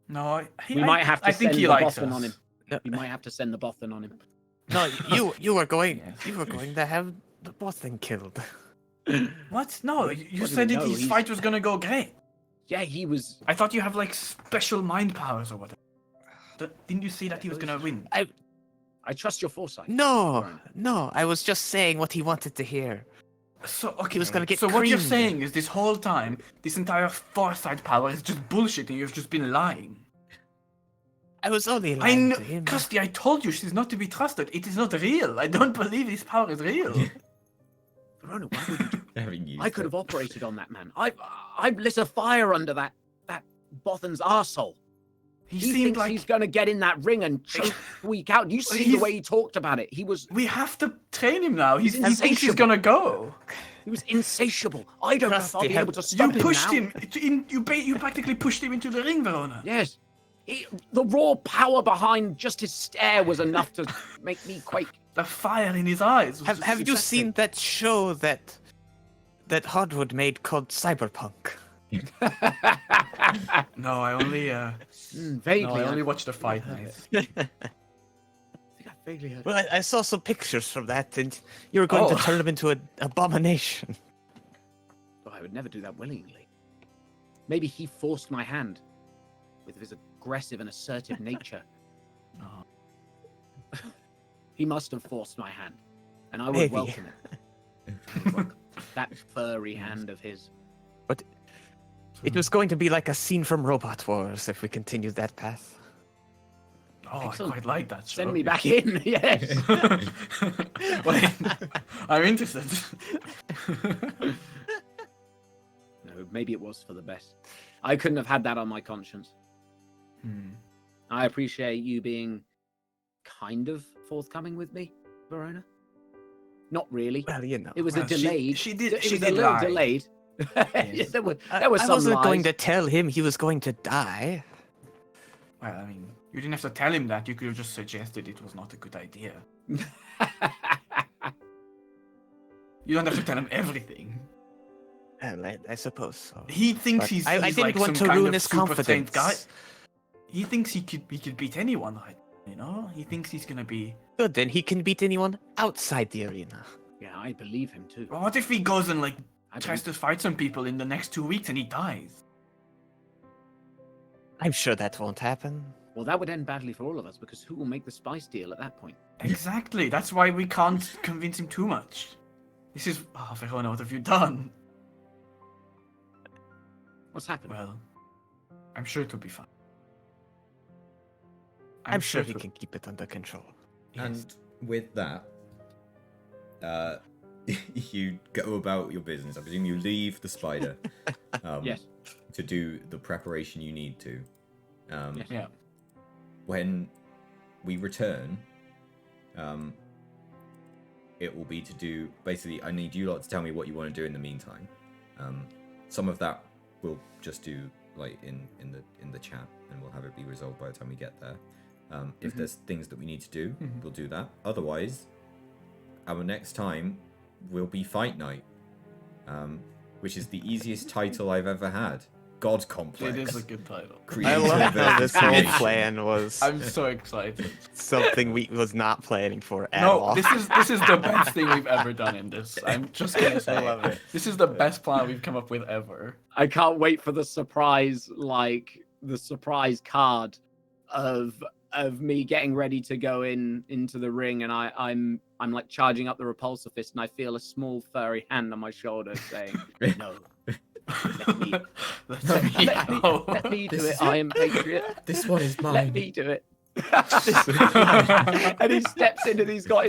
No, We might have to I think send he the likes Bothan us. on him. We might have to send the Bothan on him. No, you were going Yes. you were going to have the Bothan killed. What? No, you What do said we that know? his He's- fight was going to go great. Yeah, he was. I thought you have like special mind powers or whatever. Didn't you see that he was going to win? I trust your foresight. No, Right. no, I was just saying what he wanted to hear. So okay, was gonna get so what you're creamed. saying is this whole time, this entire foresight power is just bullshit and you've just been lying. I was only I lying know, to him. Kirsty, I told you she's not to be trusted. It is not real. I don't believe this power is real. Verona, why would you do Having used I could it. have operated on that man. I lit a fire under that Bothan's arsehole. He He seemed thinks like he's going to get in that ring and choke Week out. You see the He's- way he talked about it. He was we have to train him now. He thinks he's insatiable. gonna go. insatiable. I don't know if I'll be Crusty, able to You stop him pushed now. him. You practically pushed him into the ring, Verona. Yes. The raw power behind just his stare was enough to make me quake. The fire in his eyes. was Have just Have you disgusting. seen that show that Hardwood made called Cyberpunk? No, I only. Vaguely. No, I only I watched the fight nights. think I vaguely heard. Well, I saw some pictures from that, and you were going to Oh. turn him into an abomination. Well, I would never do that willingly. Maybe he forced my hand with his aggressive and assertive nature. Oh. He must have forced my hand, and I would Maybe. welcome it. I would welcome that furry hand of his. It was going to be like a scene from Robot Wars if we continued that path. Oh, Excellent. I quite like that show. Send me back in, yes. Wait, I'm interested. No, maybe it was for the best. I couldn't have had that on my conscience. I appreciate you being kind of forthcoming with me, Verona. Not really. Well, you know. It was a Well, she- delayed. she did- It she was did a little lie. delayed. Yes. there was I some wasn't going to lies. tell him he was going to die. Well, I mean, you didn't have to tell him that. You could have just suggested it was not a good idea. You don't have to tell him everything. Well, I suppose so. He thinks But he's. I he's didn't like want some to kind ruin of his super saint confidence. guy. He thinks he could beat anyone, right? You know, he thinks he's gonna be. Good, then he can beat anyone outside the arena. Yeah, I believe him too. Well, what if he goes and like I tries believe- to fight some people in the next 2 weeks and he dies? I'm sure that won't happen. Well, that would end badly for all of us because who will make the spice deal at that point? Exactly. That's why we can't convince him too much. This is. Oh, Verona, what have you done? What's happened? Well, I'm sure it'll be fine. I'm sure he it'll- can keep it under control. Yes. And with that, you go about your business. I presume you leave the spider Yes. to do the preparation you need to. Yes. Yeah. When we return, it will be to do. Basically, I need you lot to tell me what you want to do in the meantime. Some of that we'll just do like in the chat, and we'll have it be resolved by the time we get there. If there's things that we need to do, we'll do that. Otherwise, our next time will be Fight Night, which is the easiest title I've ever had. God Complex. It is a good title. I Creator love how versus this whole creation. plan was I'm so excited. something we was not planning for at No, all. this is the best thing we've ever done in this. I'm just gonna say. I love it. This is the best plan we've come up with ever. I can't wait for the surprise card of me getting ready to go into the ring, and I'm like charging up the repulsor fist, and I feel a small furry hand on my shoulder saying, "No, let me, let me do This it. is I am Patriot. This one is Let mine. me do it." And he steps in and he's got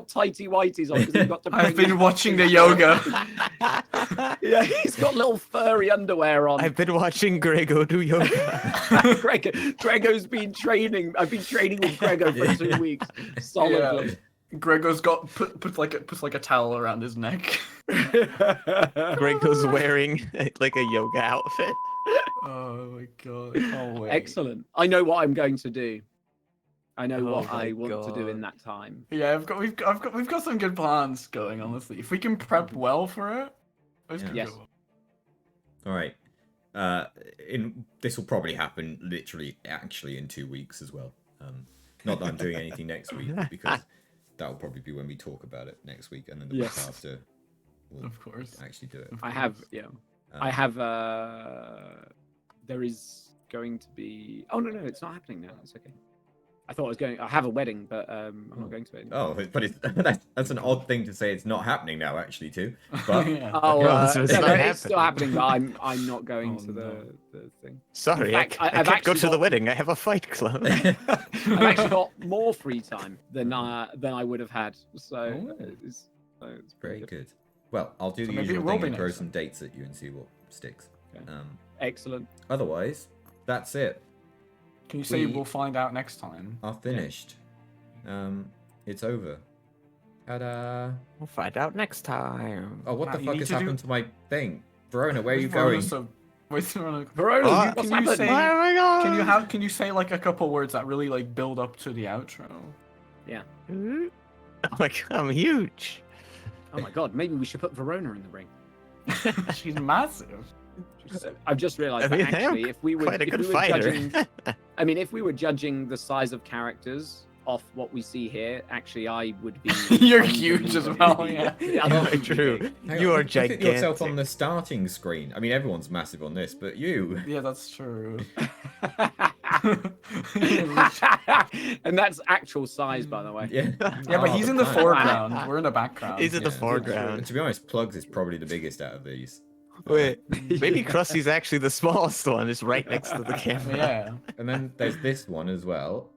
tighty whities on because he's got to bring I've been watching the yoga. yeah, he's got little furry underwear on. I've been watching Grego do yoga. Grego's been training. I've been training with Grego for 2 weeks solidly. Grego's got puts like a towel around his neck. Grego's wearing like a yoga outfit. Oh my god! Oh wait. Excellent. I know what I'm going to do. I know Oh what my I want to do God. in that time. Yeah, we've got some good plans going. Honestly, if we can prep well for it, it's gonna Yes. go well. All right. This will probably happen actually in 2 weeks as well. Not that I'm doing anything next week, because that will probably be when we talk about it next week, and then the Yes. week after we'll Of course. actually do it. Of I have, course. yeah. Um, I have. There is going to be. Oh no, it's not happening now. It's okay. I thought I was going. I have a wedding, but I'm not going to it. Oh, but that's an odd thing to say. It's not happening now, actually, too. But Yeah. Oh, Yeah, so it's no, not it's still happening. happening, but I'm not going Oh, to no. the thing. Sorry, In fact, I I've can't go actually to the got- wedding. I have a fight club. I've actually got more free time than I would have had. So Oh. it's very pretty good. Well, I'll do So the maybe usual it will thing be and throw next some dates at you and see what sticks. Okay. Excellent. Otherwise, that's it. Can you say we- we'll find out next time? Are finished. It's over. Ta-da! We'll find out next time. Oh, what Matt, the you fuck need has to do- happened to my thing? Verona, where are you Verona, going? so- wait, Verona, Verona, What? what's Can you happened? say- Oh my god! Can you say like a couple words that really like build up to the outro? Oh my god, I'm huge. Oh my god, maybe we should put Verona in the ring. She's massive. I've just realised I mean, that I am actually, if we were Quite a good judging, fighter. I mean, if we were judging the size of characters off what we see here, actually, I would be. You're huge as well, yeah. True. Hang You on, are look at yourself gigantic. on the starting screen. I mean, everyone's massive on this, but you. Yeah, that's true. And that's actual size, by the way. Yeah. Yeah, but Oh, he's in the planet. foreground. We're in the background. He's in the Yeah. foreground. To be honest, Plugs is probably the biggest out of these. Wait, maybe Krusty's actually the smallest one, just right next to the camera. Yeah. And then there's this one as well.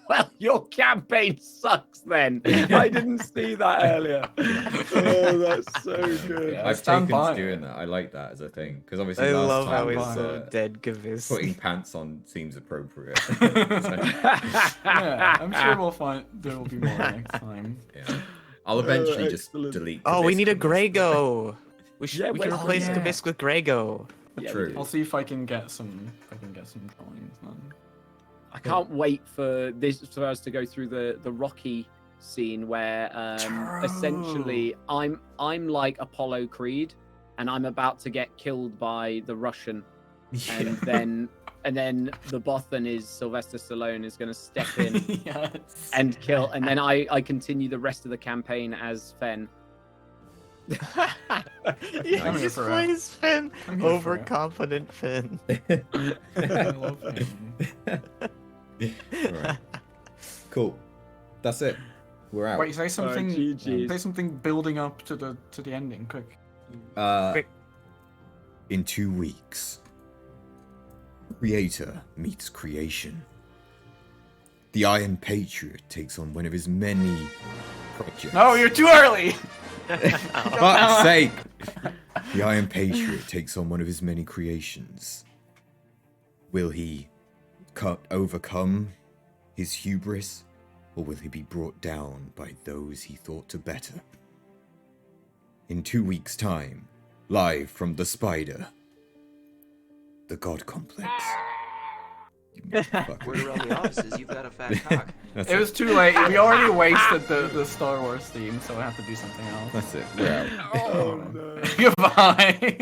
Well, your campaign sucks then. I didn't see that earlier. Oh, that's so good. Yeah, I've stand taken by to doing it. that. I like that as a thing because obviously I last love time how was, he's so dead gavis. putting pants on seems appropriate. Yeah, I'm sure we'll find there will be more next time. Yeah. I'll eventually just excellent. delete. Oh, we need a Gavisk. Grago. We Yeah, can well, replace yeah. Gavisk with Grago. Yeah, True. I'll see if I can get some drawings then. I can't wait for us to go through the Rocky scene where True. essentially I'm like Apollo Creed and I'm about to get killed by the Russian, and then the Bothan is Sylvester Stallone is going to step in Yes. and kill, and then I continue the rest of the campaign as Fen. Yeah, I'm he here just for it. plays Finn. I'm here for it. Overconfident Finn. I love him. Alright. Cool. That's it. We're out. Wait, say something. GG's. Say something building up to the ending. Quick. Quick. In 2 weeks, Creator meets creation. The Iron Patriot takes on one of his many projects. No, you're too early. Fuck's sake! The Iron Patriot takes on one of his many creations. Will he overcome his hubris, or will he be brought down by those he thought to better? In 2 weeks' time, live from the Spider, the God Complex. Fuck. Word around the offices, you've got a fat cock. That's It was too late. We already wasted the Star Wars theme, so I have to do something else. That's it. We're out. Oh no. Goodbye.